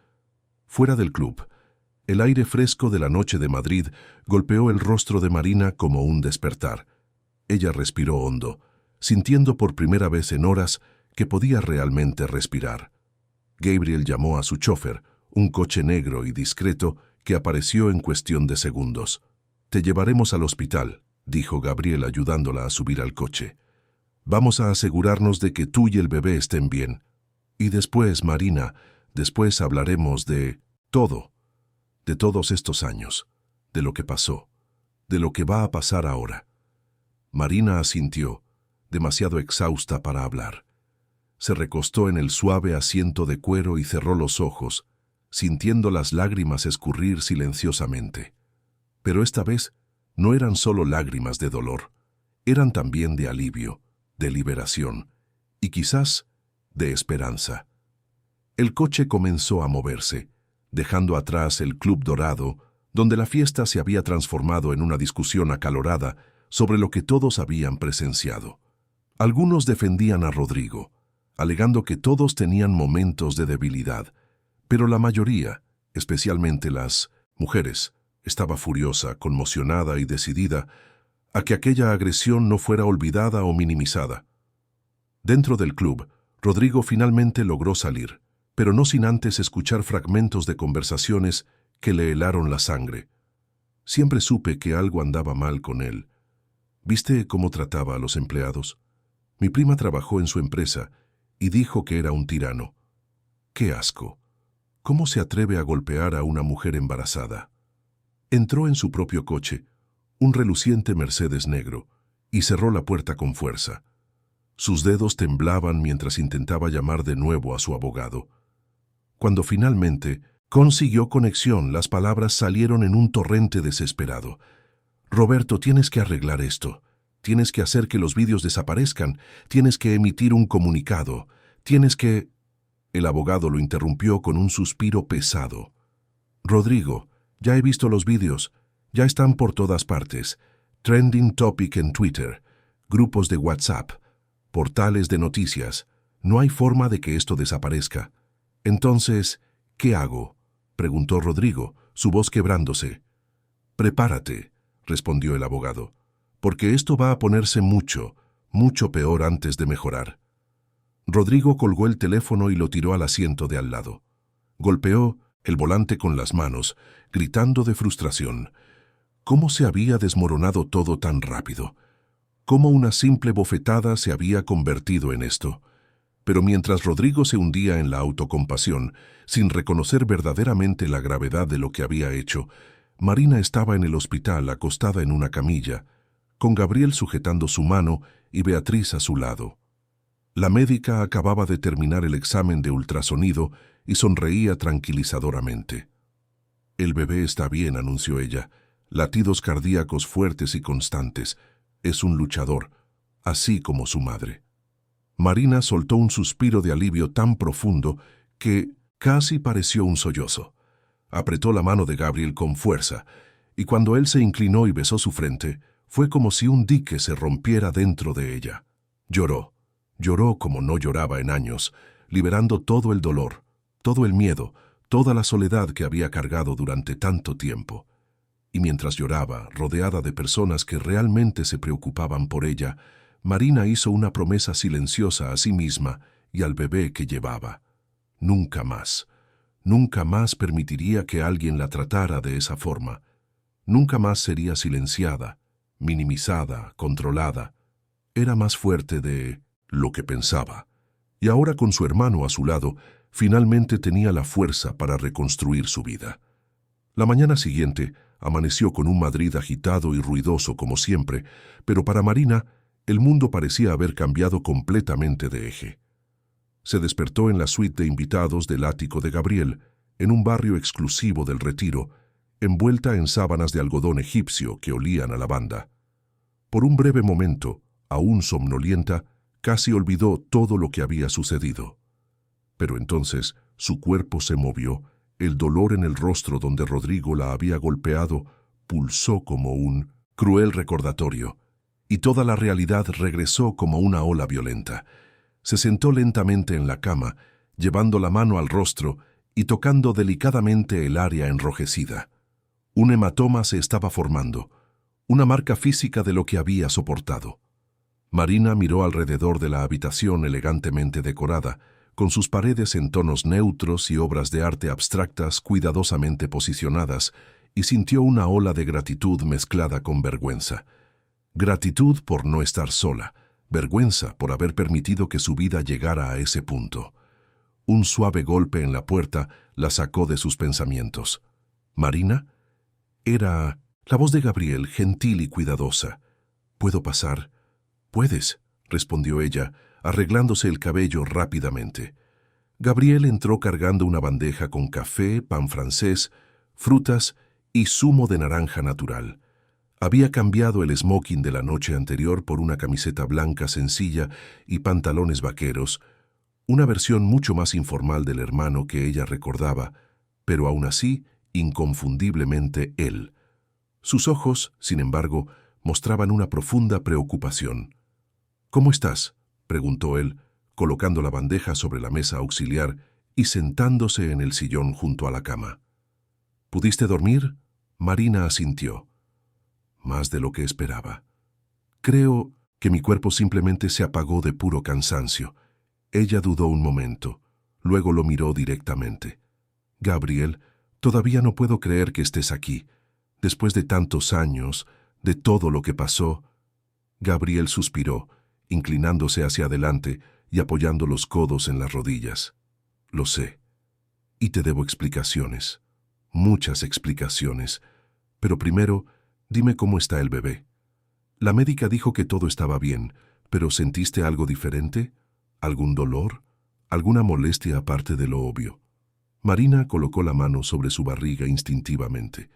Fuera del club, el aire fresco de la noche de Madrid golpeó el rostro de Marina como un despertar. Ella respiró hondo, sintiendo por primera vez en horas que podía realmente respirar. Gabriel llamó a su chofer, un coche negro y discreto que apareció en cuestión de segundos. «Te llevaremos al hospital», dijo Gabriel ayudándola a subir al coche. «Vamos a asegurarnos de que tú y el bebé estén bien. Y después, Marina, después hablaremos de todo, de todos estos años, de lo que pasó, de lo que va a pasar ahora». Marina asintió, demasiado exhausta para hablar. Se recostó en el suave asiento de cuero y cerró los ojos, sintiendo las lágrimas escurrir silenciosamente. Pero esta vez no eran solo lágrimas de dolor, eran también de alivio, de liberación y quizás de esperanza. El coche comenzó a moverse, dejando atrás el Club Dorado, donde la fiesta se había transformado en una discusión acalorada sobre lo que todos habían presenciado. Algunos defendían a Rodrigo, alegando que todos tenían momentos de debilidad, pero la mayoría, especialmente las mujeres, estaba furiosa, conmocionada y decidida a que aquella agresión no fuera olvidada o minimizada. Dentro del club, Rodrigo finalmente logró salir, pero no sin antes escuchar fragmentos de conversaciones que le helaron la sangre. Siempre supe que algo andaba mal con él. ¿Viste cómo trataba a los empleados? Mi prima trabajó en su empresa y dijo que era un tirano. ¡Qué asco! ¿Cómo se atreve a golpear a una mujer embarazada? Entró en su propio coche, un reluciente Mercedes negro, y cerró la puerta con fuerza. Sus dedos temblaban mientras intentaba llamar de nuevo a su abogado. Cuando finalmente consiguió conexión, las palabras salieron en un torrente desesperado. «Roberto, tienes que arreglar esto. Tienes que hacer que los vídeos desaparezcan. Tienes que emitir un comunicado. Tienes que...» El abogado lo interrumpió con un suspiro pesado. «Rodrigo, ya he visto los vídeos. Ya están por todas partes. Trending topic en Twitter, grupos de WhatsApp, portales de noticias. No hay forma de que esto desaparezca. Entonces, ¿qué hago?», preguntó Rodrigo, su voz quebrándose. «Prepárate», respondió el abogado, «porque esto va a ponerse mucho, mucho peor antes de mejorar». Rodrigo colgó el teléfono y lo tiró al asiento de al lado. Golpeó el volante con las manos, gritando de frustración. ¿Cómo se había desmoronado todo tan rápido? ¿Cómo una simple bofetada se había convertido en esto? Pero mientras Rodrigo se hundía en la autocompasión, sin reconocer verdaderamente la gravedad de lo que había hecho, Marina estaba en el hospital acostada en una camilla, con Gabriel sujetando su mano y Beatriz a su lado. La médica acababa de terminar el examen de ultrasonido y sonreía tranquilizadoramente. El bebé está bien, anunció ella. Latidos cardíacos fuertes y constantes. Es un luchador, así como su madre. Marina soltó un suspiro de alivio tan profundo que casi pareció un sollozo. Apretó la mano de Gabriel con fuerza, y cuando él se inclinó y besó su frente, fue como si un dique se rompiera dentro de ella. Lloró. Lloró como no lloraba en años, liberando todo el dolor, todo el miedo, toda la soledad que había cargado durante tanto tiempo. Y mientras lloraba, rodeada de personas que realmente se preocupaban por ella, Marina hizo una promesa silenciosa a sí misma y al bebé que llevaba. Nunca más permitiría que alguien la tratara de esa forma. Nunca más sería silenciada, minimizada, controlada. Era más fuerte de lo que pensaba. Y ahora con su hermano a su lado, finalmente tenía la fuerza para reconstruir su vida. La mañana siguiente amaneció con un Madrid agitado y ruidoso como siempre, pero para Marina el mundo parecía haber cambiado completamente de eje. Se despertó en la suite de invitados del ático de Gabriel, en un barrio exclusivo del Retiro, envuelta en sábanas de algodón egipcio que olían a lavanda. Por un breve momento, aún somnolienta, casi olvidó todo lo que había sucedido. Pero entonces su cuerpo se movió, el dolor en el rostro donde Rodrigo la había golpeado pulsó como un cruel recordatorio, y toda la realidad regresó como una ola violenta. Se sentó lentamente en la cama, llevando la mano al rostro y tocando delicadamente el área enrojecida. Un hematoma se estaba formando, una marca física de lo que había soportado. Marina miró alrededor de la habitación elegantemente decorada, con sus paredes en tonos neutros y obras de arte abstractas cuidadosamente posicionadas, y sintió una ola de gratitud mezclada con vergüenza. Gratitud por no estar sola, vergüenza por haber permitido que su vida llegara a ese punto. Un suave golpe en la puerta la sacó de sus pensamientos. ¿Marina? Era la voz de Gabriel, gentil y cuidadosa. ¿Puedo pasar? «Puedes», respondió ella, arreglándose el cabello rápidamente. Gabriel entró cargando una bandeja con café, pan francés, frutas y zumo de naranja natural. Había cambiado el smoking de la noche anterior por una camiseta blanca sencilla y pantalones vaqueros, una versión mucho más informal del hermano que ella recordaba, pero aún así, inconfundiblemente él. Sus ojos, sin embargo, mostraban una profunda preocupación. «¿Cómo estás?», preguntó él, colocando la bandeja sobre la mesa auxiliar y sentándose en el sillón junto a la cama. «¿Pudiste dormir?», Marina asintió. «Más de lo que esperaba. Creo que mi cuerpo simplemente se apagó de puro cansancio». Ella dudó un momento, luego lo miró directamente. «Gabriel, todavía no puedo creer que estés aquí. Después de tantos años, de todo lo que pasó». Gabriel suspiró, inclinándose hacia adelante y apoyando los codos en las rodillas. «Lo sé. Y te debo explicaciones. Muchas explicaciones. Pero primero, dime cómo está el bebé». La médica dijo que todo estaba bien, pero ¿sentiste algo diferente? ¿Algún dolor? ¿Alguna molestia aparte de lo obvio? Marina colocó la mano sobre su barriga instintivamente.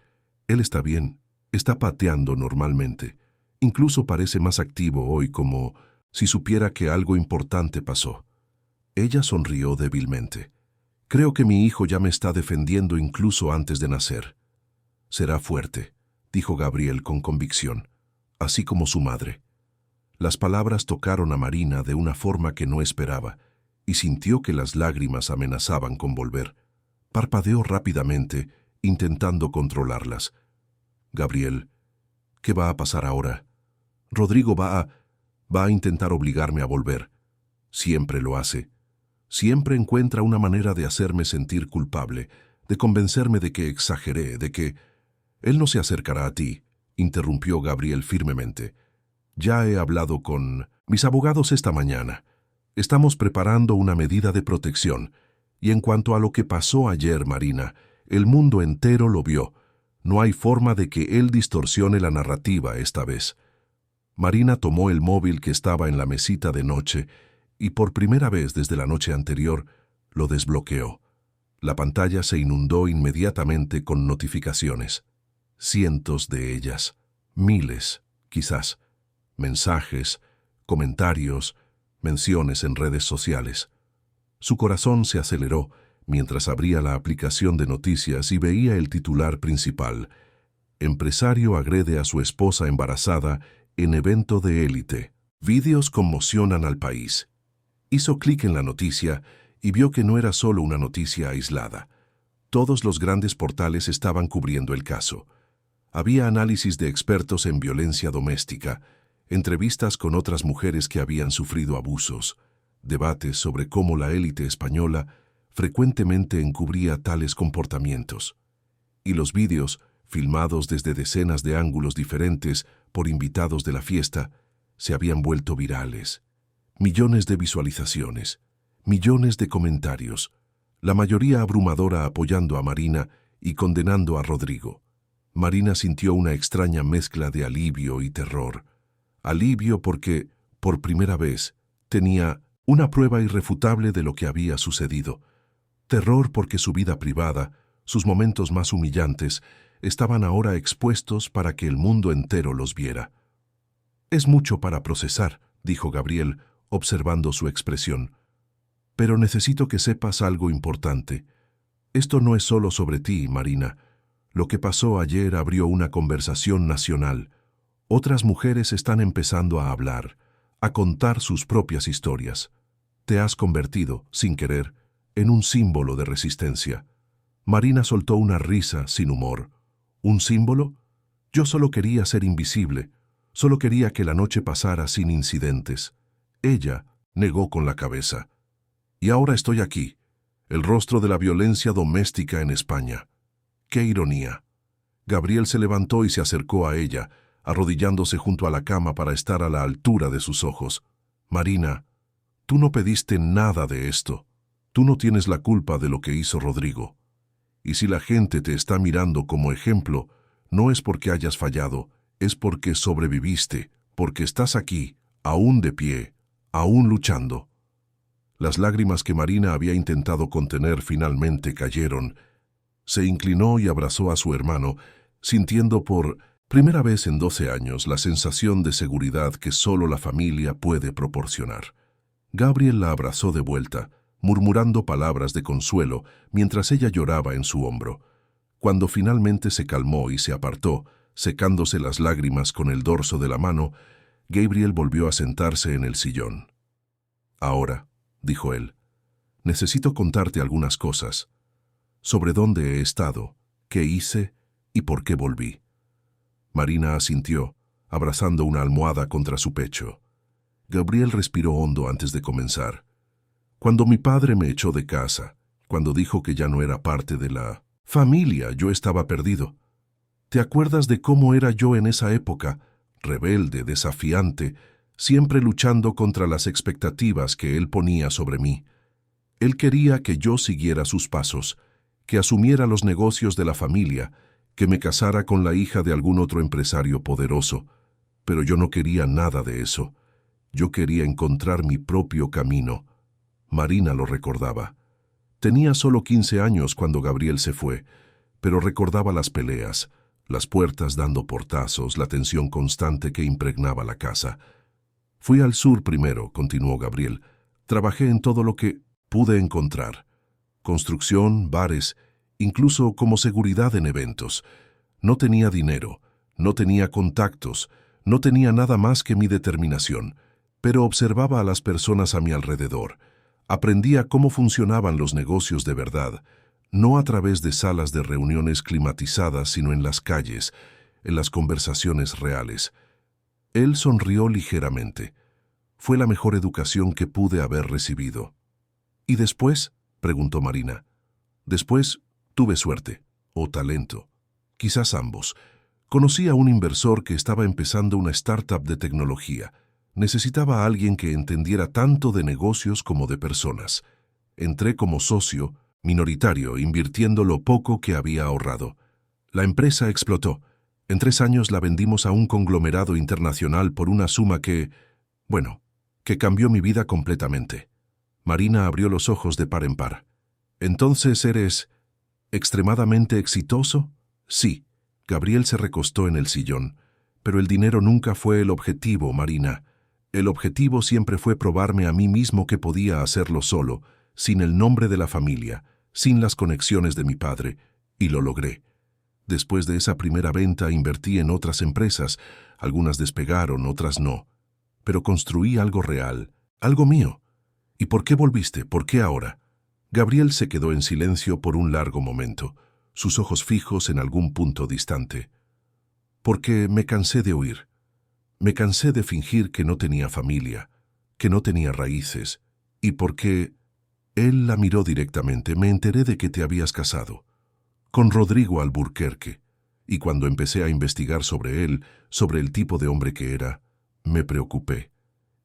«Él está bien. Está pateando normalmente. Incluso parece más activo hoy, como si supiera que algo importante pasó». Ella sonrió débilmente. «Creo que mi hijo ya me está defendiendo incluso antes de nacer». «Será fuerte», dijo Gabriel con convicción, «así como su madre». Las palabras tocaron a Marina de una forma que no esperaba, y sintió que las lágrimas amenazaban con volver. Parpadeó rápidamente, intentando controlarlas. «Gabriel, ¿qué va a pasar ahora? Rodrigo va a intentar obligarme a volver. Siempre lo hace. Siempre encuentra una manera de hacerme sentir culpable, de convencerme de que exageré, de que...» «Él no se acercará a ti», interrumpió Gabriel firmemente. «Ya he hablado con mis abogados esta mañana. Estamos preparando una medida de protección. Y en cuanto a lo que pasó ayer, Marina, el mundo entero lo vio. No hay forma de que él distorsione la narrativa esta vez». Marina tomó el móvil que estaba en la mesita de noche y por primera vez desde la noche anterior lo desbloqueó. La pantalla se inundó inmediatamente con notificaciones. Cientos de ellas, miles, quizás. Mensajes, comentarios, menciones en redes sociales. Su corazón se aceleró mientras abría la aplicación de noticias y veía el titular principal: Empresario agrede a su esposa embarazada en evento de élite. Vídeos conmocionan al país. Hizo clic en la noticia y vio que no era solo una noticia aislada. Todos los grandes portales estaban cubriendo el caso. Había análisis de expertos en violencia doméstica, entrevistas con otras mujeres que habían sufrido abusos, debates sobre cómo la élite española frecuentemente encubría tales comportamientos. Y los vídeos, filmados desde decenas de ángulos diferentes por invitados de la fiesta, se habían vuelto virales. Millones de visualizaciones, millones de comentarios, la mayoría abrumadora apoyando a Marina y condenando a Rodrigo. Marina sintió una extraña mezcla de alivio y terror. Alivio porque, por primera vez, tenía una prueba irrefutable de lo que había sucedido. Terror porque su vida privada, sus momentos más humillantes, estaban ahora expuestos para que el mundo entero los viera. «Es mucho para procesar», dijo Gabriel, observando su expresión. «Pero necesito que sepas algo importante. Esto no es solo sobre ti, Marina. Lo que pasó ayer abrió una conversación nacional. Otras mujeres están empezando a hablar, a contar sus propias historias. Te has convertido, sin querer, en un símbolo de resistencia». Marina soltó una risa sin humor. ¿Un símbolo? Yo solo quería ser invisible. Solo quería que la noche pasara sin incidentes. Ella negó con la cabeza. Y ahora estoy aquí, el rostro de la violencia doméstica en España. ¡Qué ironía! Gabriel se levantó y se acercó a ella, arrodillándose junto a la cama para estar a la altura de sus ojos. Marina, tú no pediste nada de esto. Tú no tienes la culpa de lo que hizo Rodrigo. Y si la gente te está mirando como ejemplo, no es porque hayas fallado, es porque sobreviviste, porque estás aquí, aún de pie, aún luchando. Las lágrimas que Marina había intentado contener finalmente cayeron. Se inclinó y abrazó a su hermano, sintiendo por primera vez en 12 años la sensación de seguridad que solo la familia puede proporcionar. Gabriel la abrazó de vuelta, murmurando palabras de consuelo mientras ella lloraba en su hombro. Cuando finalmente se calmó y se apartó, secándose las lágrimas con el dorso de la mano, Gabriel volvió a sentarse en el sillón. «Ahora», dijo él, «necesito contarte algunas cosas. Sobre dónde he estado, qué hice y por qué volví». Marina asintió, abrazando una almohada contra su pecho. Gabriel respiró hondo antes de comenzar. «Cuando mi padre me echó de casa, cuando dijo que ya no era parte de la familia, yo estaba perdido. ¿Te acuerdas de cómo era yo en esa época? Rebelde, desafiante, siempre luchando contra las expectativas que él ponía sobre mí. Él quería que yo siguiera sus pasos, que asumiera los negocios de la familia, que me casara con la hija de algún otro empresario poderoso. Pero yo no quería nada de eso. Yo quería encontrar mi propio camino». Marina lo recordaba. Tenía solo 15 años cuando Gabriel se fue, pero recordaba las peleas, las puertas dando portazos, la tensión constante que impregnaba la casa. «Fui al sur primero», continuó Gabriel. «Trabajé en todo lo que pude encontrar. Construcción, bares, incluso como seguridad en eventos. No tenía dinero, no tenía contactos, no tenía nada más que mi determinación, pero observaba a las personas a mi alrededor. Aprendía cómo funcionaban los negocios de verdad, no a través de salas de reuniones climatizadas, sino en las calles, en las conversaciones reales». Él sonrió ligeramente. «Fue la mejor educación que pude haber recibido». «¿Y después?», preguntó Marina. «Después tuve suerte, o talento. Quizás ambos. Conocí a un inversor que estaba empezando una startup de tecnología. Necesitaba a alguien que entendiera tanto de negocios como de personas. Entré como socio, minoritario, invirtiendo lo poco que había ahorrado. La empresa explotó. En 3 años la vendimos a un conglomerado internacional por una suma que cambió mi vida completamente». Marina abrió los ojos de par en par. ¿Entonces eres extremadamente exitoso? Sí. Gabriel se recostó en el sillón. Pero el dinero nunca fue el objetivo, Marina. El objetivo siempre fue probarme a mí mismo que podía hacerlo solo, sin el nombre de la familia, sin las conexiones de mi padre, y lo logré. Después de esa primera venta invertí en otras empresas, algunas despegaron, otras no. Pero construí algo real, algo mío. ¿Y por qué volviste? ¿Por qué ahora? Gabriel se quedó en silencio por un largo momento, sus ojos fijos en algún punto distante. Porque me cansé de huir. Me cansé de fingir que no tenía familia, que no tenía raíces, y porque... Él la miró directamente. Me enteré de que te habías casado con Rodrigo Alburquerque, y cuando empecé a investigar sobre él, sobre el tipo de hombre que era, me preocupé.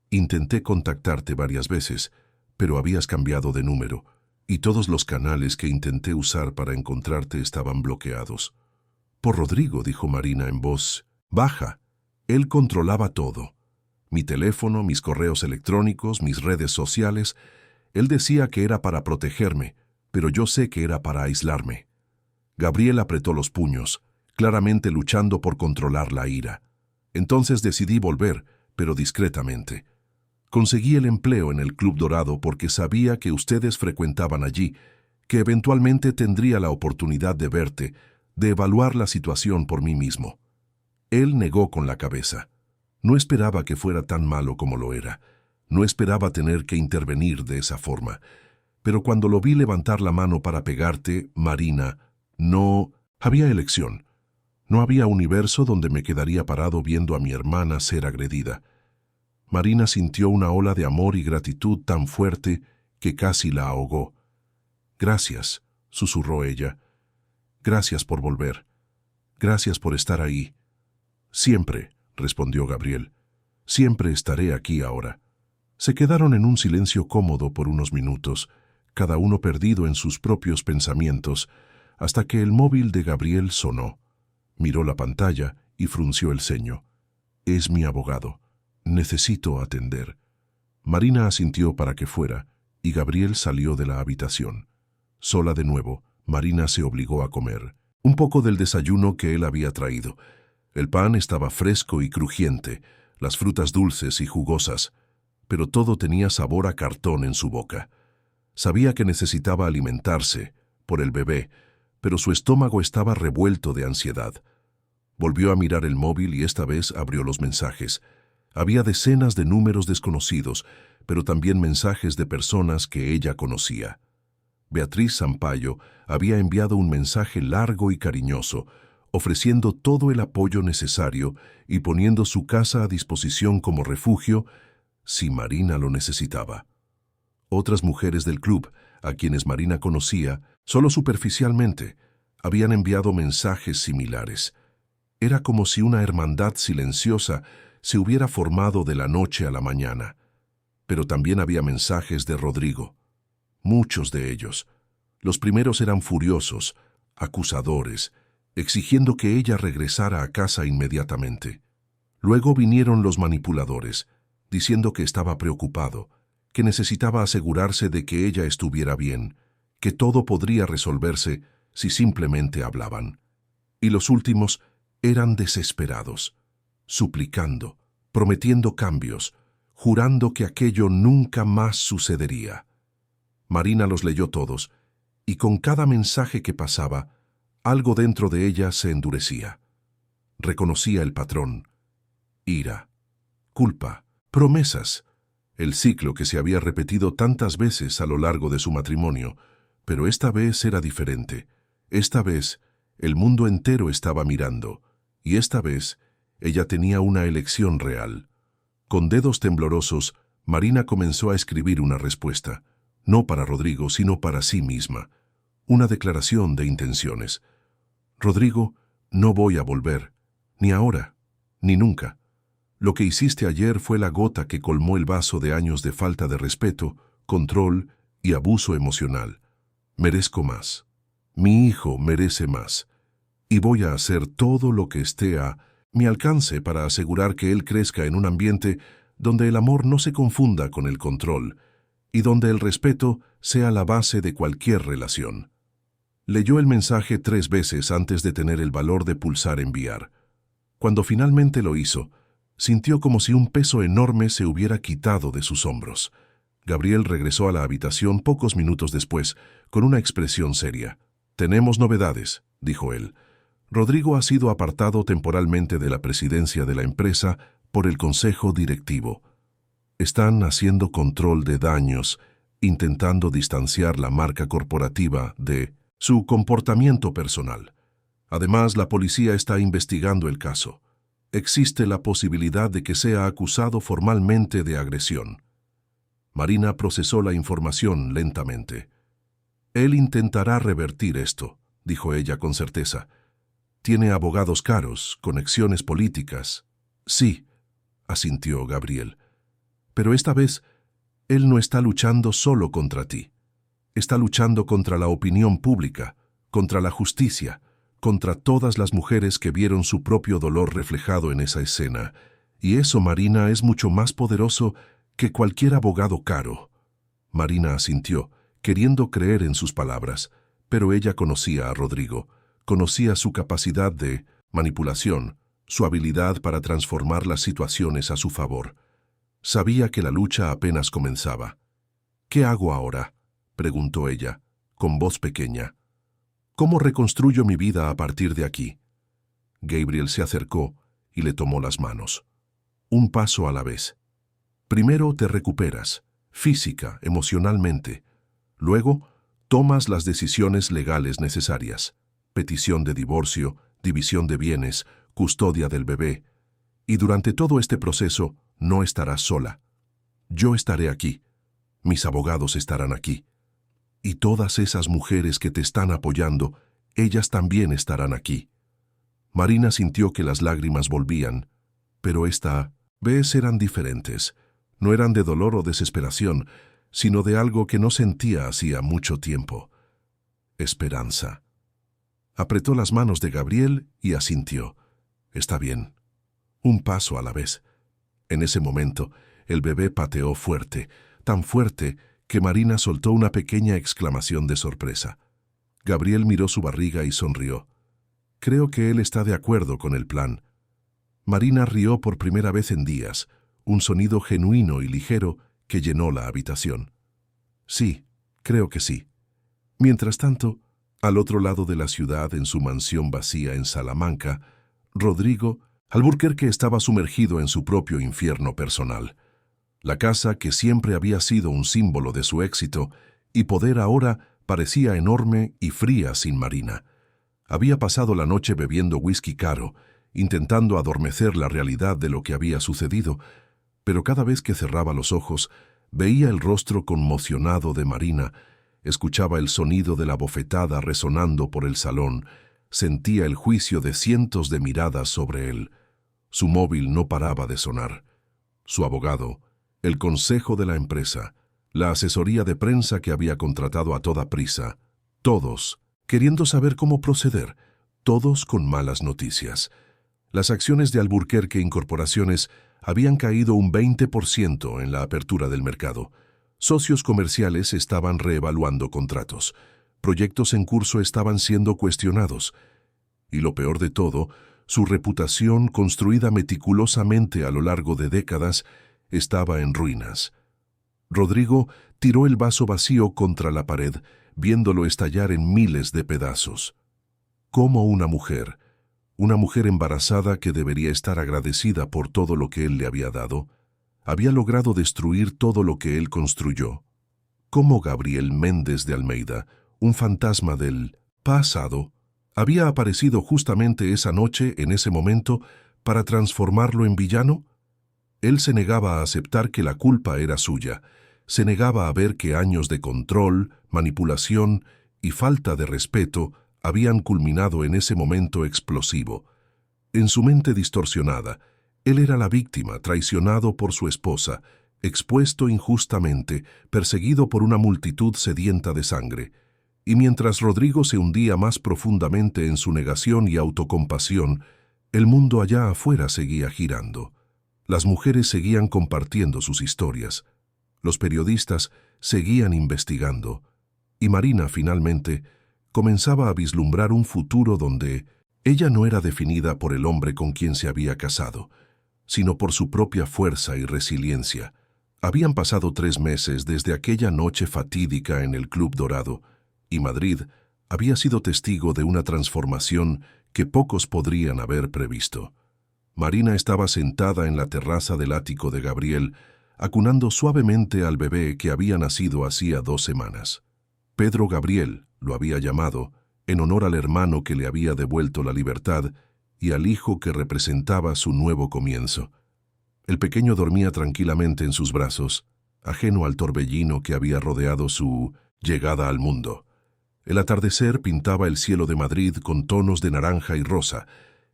Intenté contactarte varias veces, pero habías cambiado de número, y todos los canales que intenté usar para encontrarte estaban bloqueados. Por Rodrigo, dijo Marina en voz baja. Él controlaba todo. Mi teléfono, mis correos electrónicos, mis redes sociales. Él decía que era para protegerme, pero yo sé que era para aislarme. Gabriel apretó los puños, claramente luchando por controlar la ira. Entonces decidí volver, pero discretamente. Conseguí el empleo en el Club Dorado porque sabía que ustedes frecuentaban allí, que eventualmente tendría la oportunidad de verte, de evaluar la situación por mí mismo. Él negó con la cabeza. No esperaba que fuera tan malo como lo era. No esperaba tener que intervenir de esa forma. Pero cuando lo vi levantar la mano para pegarte, Marina, no había elección. No había universo donde me quedaría parado viendo a mi hermana ser agredida. Marina sintió una ola de amor y gratitud tan fuerte que casi la ahogó. Gracias, susurró ella. Gracias por volver. Gracias por estar ahí. Siempre, respondió Gabriel. Siempre estaré aquí ahora. Se quedaron en un silencio cómodo por unos minutos, cada uno perdido en sus propios pensamientos, hasta que el móvil de Gabriel sonó. Miró la pantalla y frunció el ceño. Es mi abogado. Necesito atender. Marina asintió para que fuera, y Gabriel salió de la habitación. Sola de nuevo, Marina se obligó a comer un poco del desayuno que él había traído. El pan estaba fresco y crujiente, las frutas dulces y jugosas, pero todo tenía sabor a cartón en su boca. Sabía que necesitaba alimentarse, por el bebé, pero su estómago estaba revuelto de ansiedad. Volvió a mirar el móvil y esta vez abrió los mensajes. Había decenas de números desconocidos, pero también mensajes de personas que ella conocía. Beatriz Sampaio había enviado un mensaje largo y cariñoso, ofreciendo todo el apoyo necesario y poniendo su casa a disposición como refugio si Marina lo necesitaba. Otras mujeres del club, a quienes Marina conocía, solo superficialmente, habían enviado mensajes similares. Era como si una hermandad silenciosa se hubiera formado de la noche a la mañana. Pero también había mensajes de Rodrigo. Muchos de ellos. Los primeros eran furiosos, acusadores, exigiendo que ella regresara a casa inmediatamente. Luego vinieron los manipuladores, diciendo que estaba preocupado, que necesitaba asegurarse de que ella estuviera bien, que todo podría resolverse si simplemente hablaban. Y los últimos eran desesperados, suplicando, prometiendo cambios, jurando que aquello nunca más sucedería. Marina los leyó todos, y con cada mensaje que pasaba, algo dentro de ella se endurecía. Reconocía el patrón: ira, culpa, promesas, el ciclo que se había repetido tantas veces a lo largo de su matrimonio, pero esta vez era diferente. Esta vez, el mundo entero estaba mirando, y esta vez, ella tenía una elección real. Con dedos temblorosos, Marina comenzó a escribir una respuesta, no para Rodrigo, sino para sí misma. Una declaración de intenciones. Rodrigo, no voy a volver, ni ahora, ni nunca. Lo que hiciste ayer fue la gota que colmó el vaso de años de falta de respeto, control y abuso emocional. Merezco más. Mi hijo merece más. Y voy a hacer todo lo que esté a mi alcance para asegurar que él crezca en un ambiente donde el amor no se confunda con el control, y donde el respeto sea la base de cualquier relación. Leyó el mensaje 3 veces antes de tener el valor de pulsar enviar. Cuando finalmente lo hizo, sintió como si un peso enorme se hubiera quitado de sus hombros. Gabriel regresó a la habitación pocos minutos después, con una expresión seria. «Tenemos novedades», dijo él. «Rodrigo ha sido apartado temporalmente de la presidencia de la empresa por el consejo directivo. Están haciendo control de daños, intentando distanciar la marca corporativa de su comportamiento personal. Además, la policía está investigando el caso. Existe la posibilidad de que sea acusado formalmente de agresión». Marina procesó la información lentamente. «Él intentará revertir esto», dijo ella con certeza. «Tiene abogados caros, conexiones políticas». «Sí», asintió Gabriel. «Pero esta vez, él no está luchando solo contra ti. Está luchando contra la opinión pública, contra la justicia, contra todas las mujeres que vieron su propio dolor reflejado en esa escena. Y eso, Marina, es mucho más poderoso que cualquier abogado caro». Marina asintió, queriendo creer en sus palabras, pero ella conocía a Rodrigo, conocía su capacidad de manipulación, su habilidad para transformar las situaciones a su favor. Sabía que la lucha apenas comenzaba. «¿Qué hago ahora?», preguntó ella, con voz pequeña. «¿Cómo reconstruyo mi vida a partir de aquí?». Gabriel se acercó y le tomó las manos. «Un paso a la vez. Primero te recuperas, física, emocionalmente. Luego, tomas las decisiones legales necesarias. Petición de divorcio, división de bienes, custodia del bebé. Y durante todo este proceso, no estarás sola. Yo estaré aquí. Mis abogados estarán aquí. Y todas esas mujeres que te están apoyando, ellas también estarán aquí». Marina sintió que las lágrimas volvían, pero esta vez eran diferentes. No eran de dolor o desesperación, sino de algo que no sentía hacía mucho tiempo. Esperanza. Apretó las manos de Gabriel y asintió. «Está bien. Un paso a la vez». En ese momento, el bebé pateó fuerte, tan fuerte que Marina soltó una pequeña exclamación de sorpresa. Gabriel miró su barriga y sonrió. «Creo que él está de acuerdo con el plan». Marina rió por primera vez en días, un sonido genuino y ligero que llenó la habitación. «Sí, creo que sí». Mientras tanto, al otro lado de la ciudad, en su mansión vacía en Salamanca, Rodrigo Alburquerque estaba sumergido en su propio infierno personal. La casa, que siempre había sido un símbolo de su éxito y poder, ahora parecía enorme y fría sin Marina. Había pasado la noche bebiendo whisky caro, intentando adormecer la realidad de lo que había sucedido, pero cada vez que cerraba los ojos, veía el rostro conmocionado de Marina, escuchaba el sonido de la bofetada resonando por el salón, sentía el juicio de cientos de miradas sobre él. Su móvil no paraba de sonar. Su abogado, el consejo de la empresa, la asesoría de prensa que había contratado a toda prisa, todos queriendo saber cómo proceder, todos con malas noticias. Las acciones de Alburquerque Incorporaciones habían caído un 20% en la apertura del mercado. Socios comerciales estaban reevaluando contratos. Proyectos en curso estaban siendo cuestionados. Y lo peor de todo, su reputación, construida meticulosamente a lo largo de décadas, estaba en ruinas. Rodrigo tiró el vaso vacío contra la pared, viéndolo estallar en miles de pedazos. Como una mujer embarazada que debería estar agradecida por todo lo que él le había dado, había logrado destruir todo lo que él construyó. Como Gabriel Méndez de Almeida, un fantasma del pasado, había aparecido justamente esa noche, en ese momento, para transformarlo en villano. Él se negaba a aceptar que la culpa era suya, se negaba a ver que años de control, manipulación y falta de respeto habían culminado en ese momento explosivo. En su mente distorsionada, él era la víctima, traicionado por su esposa, expuesto injustamente, perseguido por una multitud sedienta de sangre. Y mientras Rodrigo se hundía más profundamente en su negación y autocompasión, el mundo allá afuera seguía girando. Las mujeres seguían compartiendo sus historias. Los periodistas seguían investigando, y Marina finalmente comenzaba a vislumbrar un futuro donde ella no era definida por el hombre con quien se había casado, sino por su propia fuerza y resiliencia. Habían pasado 3 meses desde aquella noche fatídica en el Club Dorado, y Madrid había sido testigo de una transformación que pocos podrían haber previsto. Marina estaba sentada en la terraza del ático de Gabriel, acunando suavemente al bebé que había nacido hacía 2 semanas. Pedro Gabriel lo había llamado, en honor al hermano que le había devuelto la libertad y al hijo que representaba su nuevo comienzo. El pequeño dormía tranquilamente en sus brazos, ajeno al torbellino que había rodeado su llegada al mundo. El atardecer pintaba el cielo de Madrid con tonos de naranja y rosa,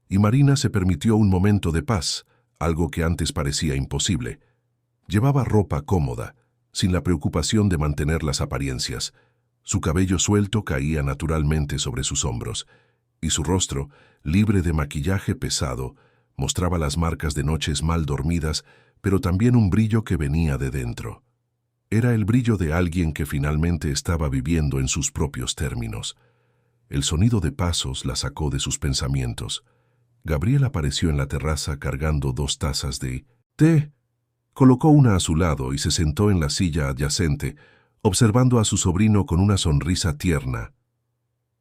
y Marina se permitió un momento de paz, algo que antes parecía imposible. Llevaba ropa cómoda, sin la preocupación de mantener las apariencias. Su cabello suelto caía naturalmente sobre sus hombros, y su rostro, libre de maquillaje pesado, mostraba las marcas de noches mal dormidas, pero también un brillo que venía de dentro. Era el brillo de alguien que finalmente estaba viviendo en sus propios términos. El sonido de pasos la sacó de sus pensamientos. Gabriel apareció en la terraza cargando 2 tazas de té. Colocó una a su lado y se sentó en la silla adyacente, observando a su sobrino con una sonrisa tierna.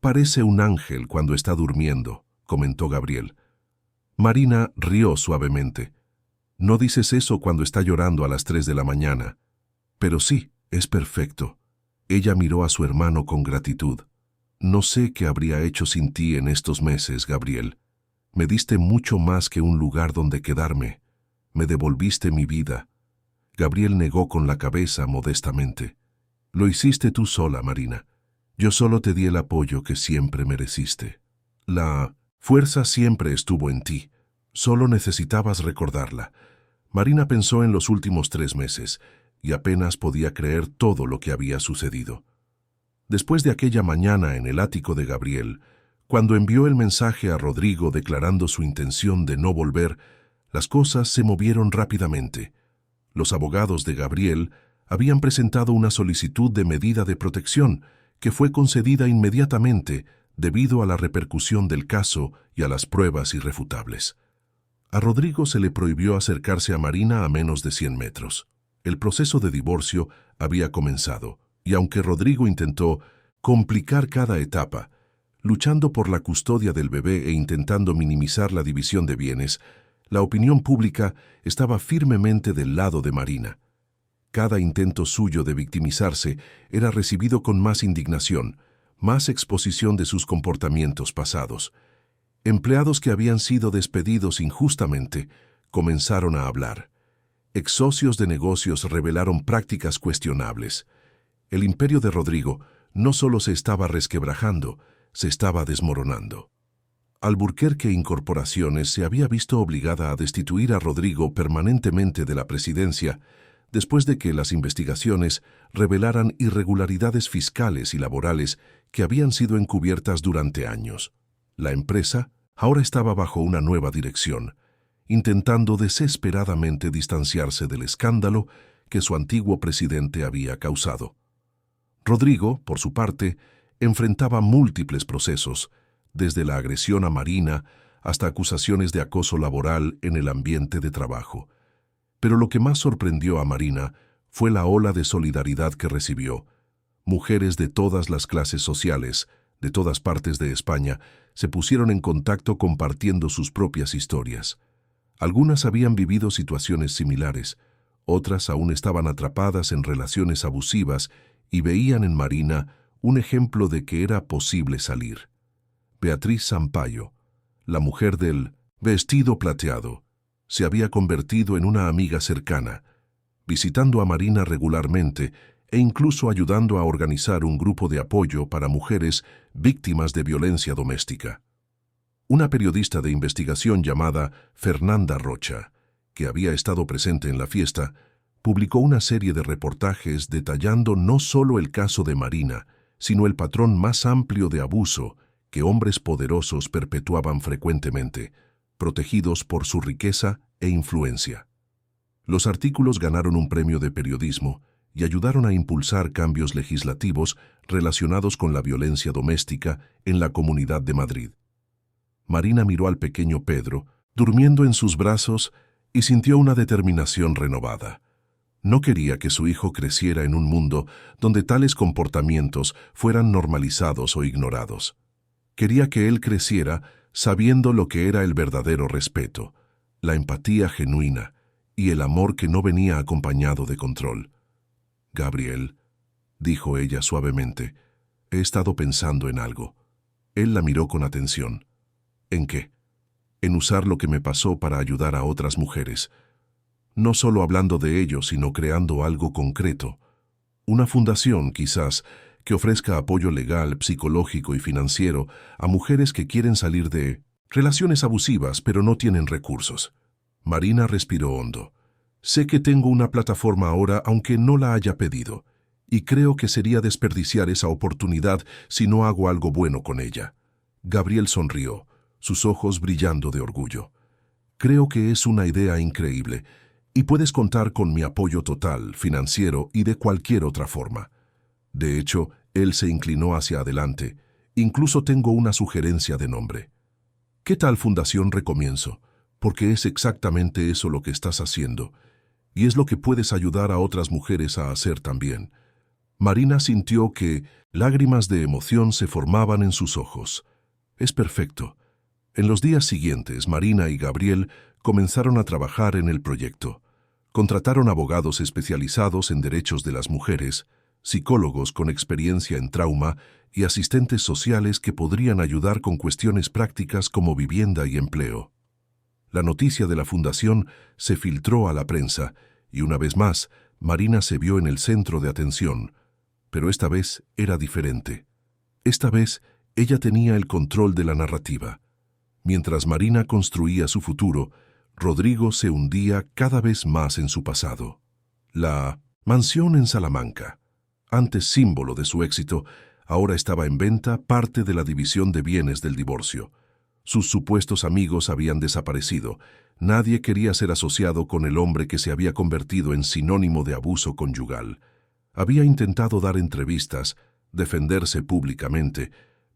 «Parece un ángel cuando está durmiendo», comentó Gabriel. Marina rió suavemente. «No dices eso cuando está llorando a las 3 de la mañana». «Pero sí, es perfecto». Ella miró a su hermano con gratitud. «No sé qué habría hecho sin ti en estos meses, Gabriel. Me diste mucho más que un lugar donde quedarme. Me devolviste mi vida». Gabriel negó con la cabeza modestamente. «Lo hiciste tú sola, Marina. Yo solo te di el apoyo que siempre mereciste. La fuerza siempre estuvo en ti. Solo necesitabas recordarla». Marina pensó en los últimos 3 meses y apenas podía creer todo lo que había sucedido. Después de aquella mañana en el ático de Gabriel, cuando envió el mensaje a Rodrigo declarando su intención de no volver, las cosas se movieron rápidamente. Los abogados de Gabriel habían presentado una solicitud de medida de protección que fue concedida inmediatamente debido a la repercusión del caso y a las pruebas irrefutables. A Rodrigo se le prohibió acercarse a Marina a menos de 100 metros. El proceso de divorcio había comenzado, y aunque Rodrigo intentó complicar cada etapa, luchando por la custodia del bebé e intentando minimizar la división de bienes, la opinión pública estaba firmemente del lado de Marina. Cada intento suyo de victimizarse era recibido con más indignación, más exposición de sus comportamientos pasados. Empleados que habían sido despedidos injustamente comenzaron a hablar. Ex-socios de negocios revelaron prácticas cuestionables. El imperio de Rodrigo no solo se estaba resquebrajando, se estaba desmoronando. Alburquerque Incorporaciones se había visto obligada a destituir a Rodrigo permanentemente de la presidencia después de que las investigaciones revelaran irregularidades fiscales y laborales que habían sido encubiertas durante años. La empresa ahora estaba bajo una nueva dirección, intentando desesperadamente distanciarse del escándalo que su antiguo presidente había causado. Rodrigo, por su parte, enfrentaba múltiples procesos, desde la agresión a Marina hasta acusaciones de acoso laboral en el ambiente de trabajo. Pero lo que más sorprendió a Marina fue la ola de solidaridad que recibió. Mujeres de todas las clases sociales, de todas partes de España, se pusieron en contacto compartiendo sus propias historias. Algunas habían vivido situaciones similares, otras aún estaban atrapadas en relaciones abusivas y veían en Marina un ejemplo de que era posible salir. Beatriz Sampaio, la mujer del vestido plateado, se había convertido en una amiga cercana, visitando a Marina regularmente e incluso ayudando a organizar un grupo de apoyo para mujeres víctimas de violencia doméstica. Una periodista de investigación llamada Fernanda Rocha, que había estado presente en la fiesta, publicó una serie de reportajes detallando no solo el caso de Marina, sino el patrón más amplio de abuso que hombres poderosos perpetuaban frecuentemente, protegidos por su riqueza e influencia. Los artículos ganaron un premio de periodismo y ayudaron a impulsar cambios legislativos relacionados con la violencia doméstica en la Comunidad de Madrid. Marina miró al pequeño Pedro, durmiendo en sus brazos, y sintió una determinación renovada. No quería que su hijo creciera en un mundo donde tales comportamientos fueran normalizados o ignorados. Quería que él creciera sabiendo lo que era el verdadero respeto, la empatía genuina y el amor que no venía acompañado de control. «Gabriel», dijo ella suavemente, «he estado pensando en algo». Él la miró con atención. «¿En qué?» «En usar lo que me pasó para ayudar a otras mujeres. No solo hablando de ello, sino creando algo concreto. Una fundación, quizás, que ofrezca apoyo legal, psicológico y financiero a mujeres que quieren salir de relaciones abusivas pero no tienen recursos». Marina respiró hondo. «Sé que tengo una plataforma ahora aunque no la haya pedido, y creo que sería desperdiciar esa oportunidad si no hago algo bueno con ella». Gabriel sonrió, sus ojos brillando de orgullo. «Creo que es una idea increíble, y puedes contar con mi apoyo total, financiero y de cualquier otra forma». De hecho, él se inclinó hacia adelante. «Incluso tengo una sugerencia de nombre. ¿Qué tal Fundación Recomienzo? Porque es exactamente eso lo que estás haciendo, y es lo que puedes ayudar a otras mujeres a hacer también». Marina sintió que lágrimas de emoción se formaban en sus ojos. «Es perfecto». En los días siguientes, Marina y Gabriel comenzaron a trabajar en el proyecto. Contrataron abogados especializados en derechos de las mujeres, psicólogos con experiencia en trauma y asistentes sociales que podrían ayudar con cuestiones prácticas como vivienda y empleo. La noticia de la fundación se filtró a la prensa y una vez más, Marina se vio en el centro de atención, pero esta vez era diferente. Esta vez, ella tenía el control de la narrativa. Mientras Marina construía su futuro, Rodrigo se hundía cada vez más en su pasado. La mansión en Salamanca, antes símbolo de su éxito, ahora estaba en venta, parte de la división de bienes del divorcio. Sus supuestos amigos habían desaparecido. Nadie quería ser asociado con el hombre que se había convertido en sinónimo de abuso conyugal. Había intentado dar entrevistas, defenderse públicamente,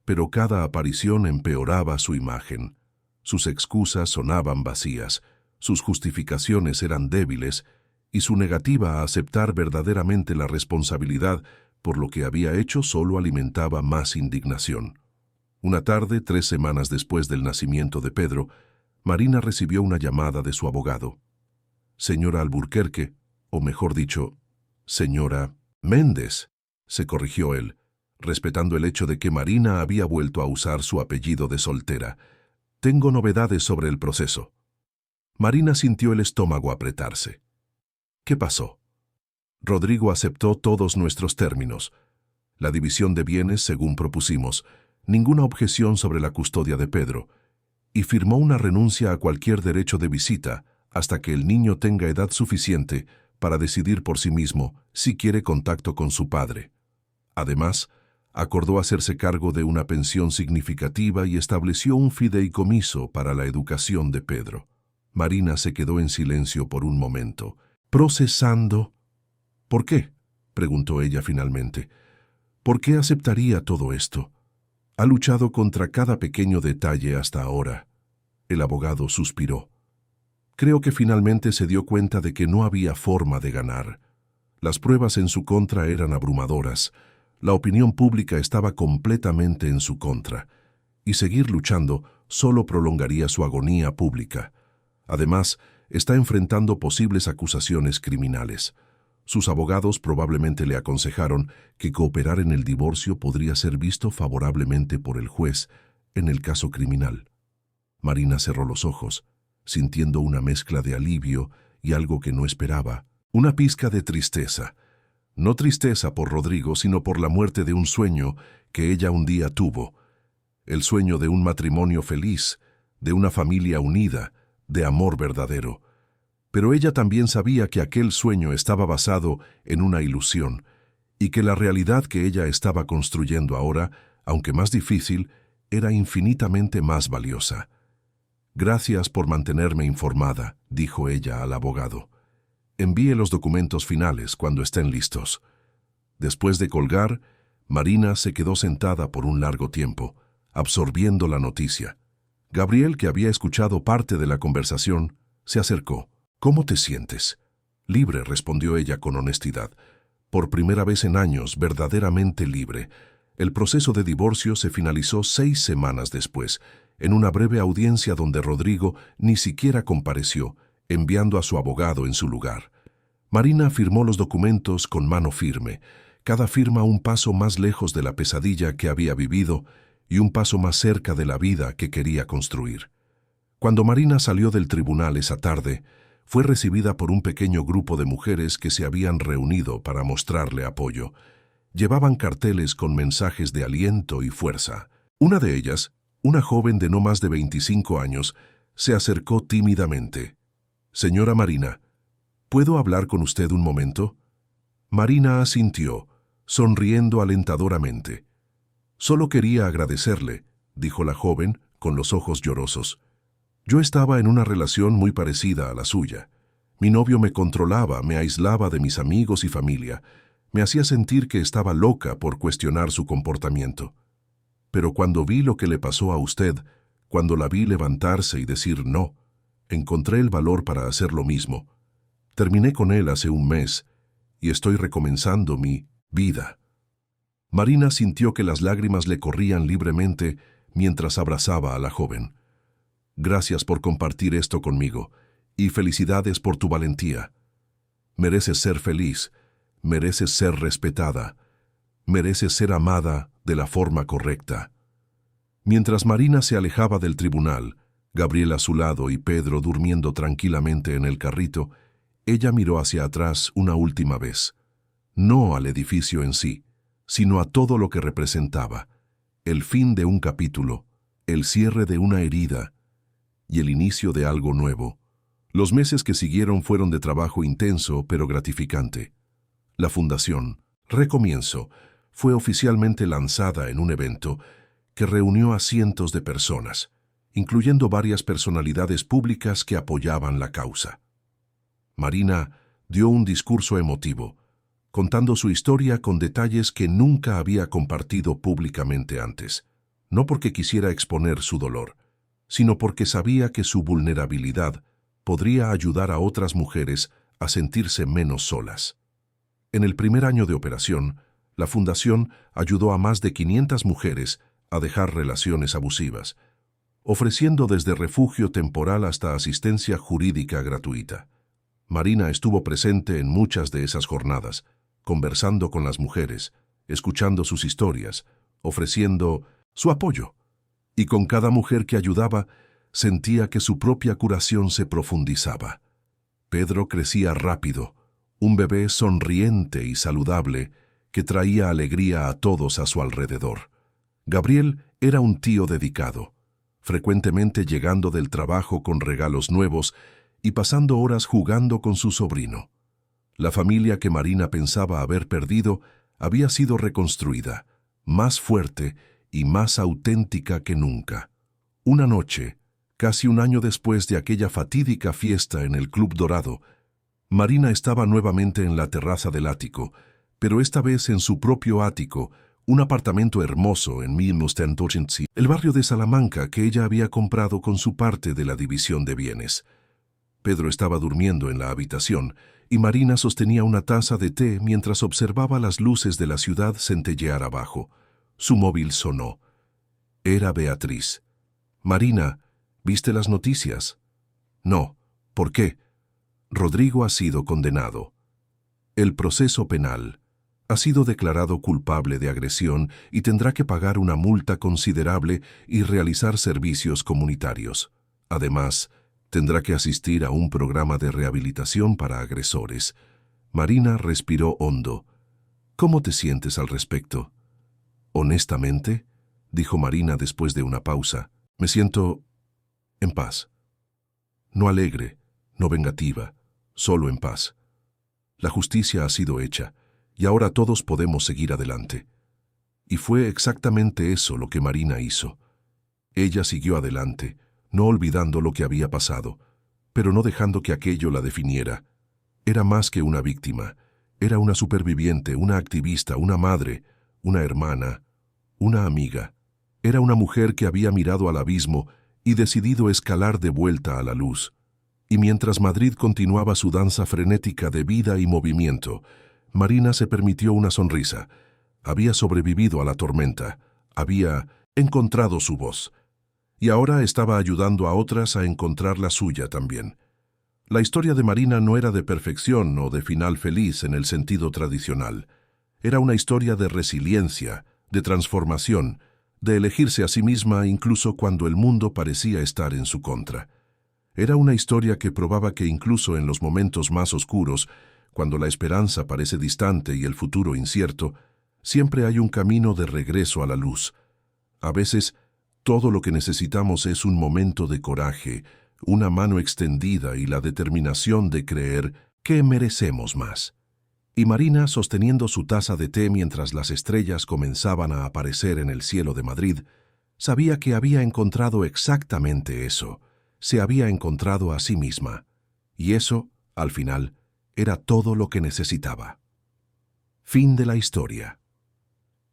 pero cada aparición empeoraba su imagen. Sus excusas sonaban vacías, sus justificaciones eran débiles, y su negativa a aceptar verdaderamente la responsabilidad por lo que había hecho solo alimentaba más indignación. Una tarde, 3 semanas después del nacimiento de Pedro, Marina recibió una llamada de su abogado. «Señora Alburquerque», o mejor dicho, «Señora Méndez», se corrigió él, respetando el hecho de que Marina había vuelto a usar su apellido de soltera. «Tengo novedades sobre el proceso». Marina sintió el estómago apretarse. «¿Qué pasó?» «Rodrigo aceptó todos nuestros términos. La división de bienes según propusimos, ninguna objeción sobre la custodia de Pedro, y firmó una renuncia a cualquier derecho de visita hasta que el niño tenga edad suficiente para decidir por sí mismo si quiere contacto con su padre. Además, acordó hacerse cargo de una pensión significativa y estableció un fideicomiso para la educación de Pedro». Marina se quedó en silencio por un momento, procesando. «¿Por qué?», preguntó ella finalmente. «¿Por qué aceptaría todo esto? Ha luchado contra cada pequeño detalle hasta ahora». El abogado suspiró. «Creo que finalmente se dio cuenta de que no había forma de ganar. Las pruebas en su contra eran abrumadoras. La opinión pública estaba completamente en su contra, y seguir luchando solo prolongaría su agonía pública. Además, está enfrentando posibles acusaciones criminales. Sus abogados probablemente le aconsejaron que cooperar en el divorcio podría ser visto favorablemente por el juez en el caso criminal». Marina cerró los ojos, sintiendo una mezcla de alivio y algo que no esperaba, una pizca de tristeza. No tristeza por Rodrigo, sino por la muerte de un sueño que ella un día tuvo. El sueño de un matrimonio feliz, de una familia unida, de amor verdadero. Pero ella también sabía que aquel sueño estaba basado en una ilusión, y que la realidad que ella estaba construyendo ahora, aunque más difícil, era infinitamente más valiosa. «Gracias por mantenerme informada», dijo ella al abogado. Envíe los documentos finales cuando estén listos. Después de colgar, Marina se quedó sentada por un largo tiempo, absorbiendo la noticia. Gabriel, que había escuchado parte de la conversación, se acercó. «¿Cómo te sientes?» «Libre», respondió ella con honestidad. Por primera vez en años, verdaderamente libre. El proceso de divorcio se finalizó 6 semanas después, en una breve audiencia donde Rodrigo ni siquiera compareció, enviando a su abogado en su lugar. Marina firmó los documentos con mano firme, cada firma un paso más lejos de la pesadilla que había vivido y un paso más cerca de la vida que quería construir. Cuando Marina salió del tribunal esa tarde, fue recibida por un pequeño grupo de mujeres que se habían reunido para mostrarle apoyo. Llevaban carteles con mensajes de aliento y fuerza. Una de ellas, una joven de no más de 25 años, se acercó tímidamente. «Señora Marina, ¿puedo hablar con usted un momento?» Marina asintió, sonriendo alentadoramente. «Solo quería agradecerle», dijo la joven, con los ojos llorosos. «Yo estaba en una relación muy parecida a la suya. Mi novio me controlaba, me aislaba de mis amigos y familia. Me hacía sentir que estaba loca por cuestionar su comportamiento. Pero cuando vi lo que le pasó a usted, cuando la vi levantarse y decir no, encontré el valor para hacer lo mismo. Terminé con él hace un mes y estoy recomenzando mi vida». Marina sintió que las lágrimas le corrían libremente mientras abrazaba a la joven. «Gracias por compartir esto conmigo y felicidades por tu valentía. Mereces ser feliz, mereces ser respetada, mereces ser amada de la forma correcta». Mientras Marina se alejaba del tribunal, Gabriel a su lado y Pedro durmiendo tranquilamente en el carrito, ella miró hacia atrás una última vez. No al edificio en sí, sino a todo lo que representaba, el fin de un capítulo, el cierre de una herida y el inicio de algo nuevo. Los meses que siguieron fueron de trabajo intenso pero gratificante. La fundación, Recomienzo, fue oficialmente lanzada en un evento que reunió a cientos de personas, incluyendo varias personalidades públicas que apoyaban la causa. Marina dio un discurso emotivo, contando su historia con detalles que nunca había compartido públicamente antes, no porque quisiera exponer su dolor, sino porque sabía que su vulnerabilidad podría ayudar a otras mujeres a sentirse menos solas. En el primer año de operación, la Fundación ayudó a más de 500 mujeres a dejar relaciones abusivas, ofreciendo desde refugio temporal hasta asistencia jurídica gratuita. Marina estuvo presente en muchas de esas jornadas, conversando con las mujeres, escuchando sus historias, ofreciendo su apoyo. Y con cada mujer que ayudaba, sentía que su propia curación se profundizaba. Pedro crecía rápido, un bebé sonriente y saludable que traía alegría a todos a su alrededor. Gabriel era un tío dedicado, frecuentemente llegando del trabajo con regalos nuevos y pasando horas jugando con su sobrino. La familia que Marina pensaba haber perdido había sido reconstruida, más fuerte y más auténtica que nunca. Una noche, casi un año después de aquella fatídica fiesta en el Club Dorado, Marina estaba nuevamente en la terraza del ático, pero esta vez en su propio ático, un apartamento hermoso en Milmustentochensee, el barrio de Salamanca que ella había comprado con su parte de la división de bienes. Pedro estaba durmiendo en la habitación y Marina sostenía una taza de té mientras observaba las luces de la ciudad centellear abajo. Su móvil sonó. Era Beatriz. «Marina, ¿viste las noticias?» «No. ¿Por qué?» «Rodrigo ha sido condenado. El proceso penal. Ha sido declarado culpable de agresión y tendrá que pagar una multa considerable y realizar servicios comunitarios. Además, tendrá que asistir a un programa de rehabilitación para agresores». Marina respiró hondo. «¿Cómo te sientes al respecto?» «Honestamente», dijo Marina después de una pausa, «me siento en paz. No alegre, no vengativa, solo en paz. La justicia ha sido hecha y ahora todos podemos seguir adelante». Y fue exactamente eso lo que Marina hizo. Ella siguió adelante, no olvidando lo que había pasado, pero no dejando que aquello la definiera. Era más que una víctima. Era una superviviente, una activista, una madre, una hermana, una amiga. Era una mujer que había mirado al abismo y decidido escalar de vuelta a la luz. Y mientras Madrid continuaba su danza frenética de vida y movimiento, Marina se permitió una sonrisa. Había sobrevivido a la tormenta, había encontrado su voz. Y ahora estaba ayudando a otras a encontrar la suya también. La historia de Marina no era de perfección o de final feliz en el sentido tradicional. Era una historia de resiliencia, de transformación, de elegirse a sí misma incluso cuando el mundo parecía estar en su contra. Era una historia que probaba que incluso en los momentos más oscuros, cuando la esperanza parece distante y el futuro incierto, siempre hay un camino de regreso a la luz. A veces, todo lo que necesitamos es un momento de coraje, una mano extendida y la determinación de creer que merecemos más. Y Marina, sosteniendo su taza de té mientras las estrellas comenzaban a aparecer en el cielo de Madrid, sabía que había encontrado exactamente eso. Se había encontrado a sí misma. Y eso, al final, era todo lo que necesitaba. Fin de la historia.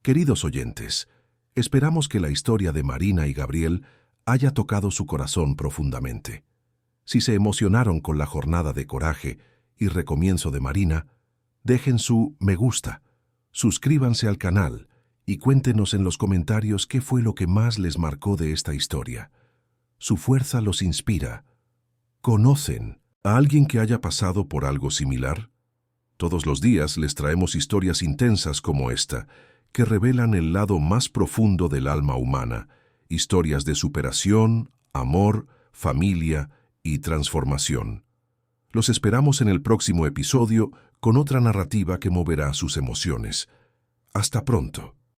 Queridos oyentes, esperamos que la historia de Marina y Gabriel haya tocado su corazón profundamente. Si se emocionaron con la jornada de coraje y recomienzo de Marina, dejen su me gusta, suscríbanse al canal y cuéntenos en los comentarios qué fue lo que más les marcó de esta historia. Su fuerza los inspira. ¿Conocen a alguien que haya pasado por algo similar? Todos los días les traemos historias intensas como esta, que revelan el lado más profundo del alma humana, historias de superación, amor, familia y transformación. Los esperamos en el próximo episodio con otra narrativa que moverá sus emociones. Hasta pronto.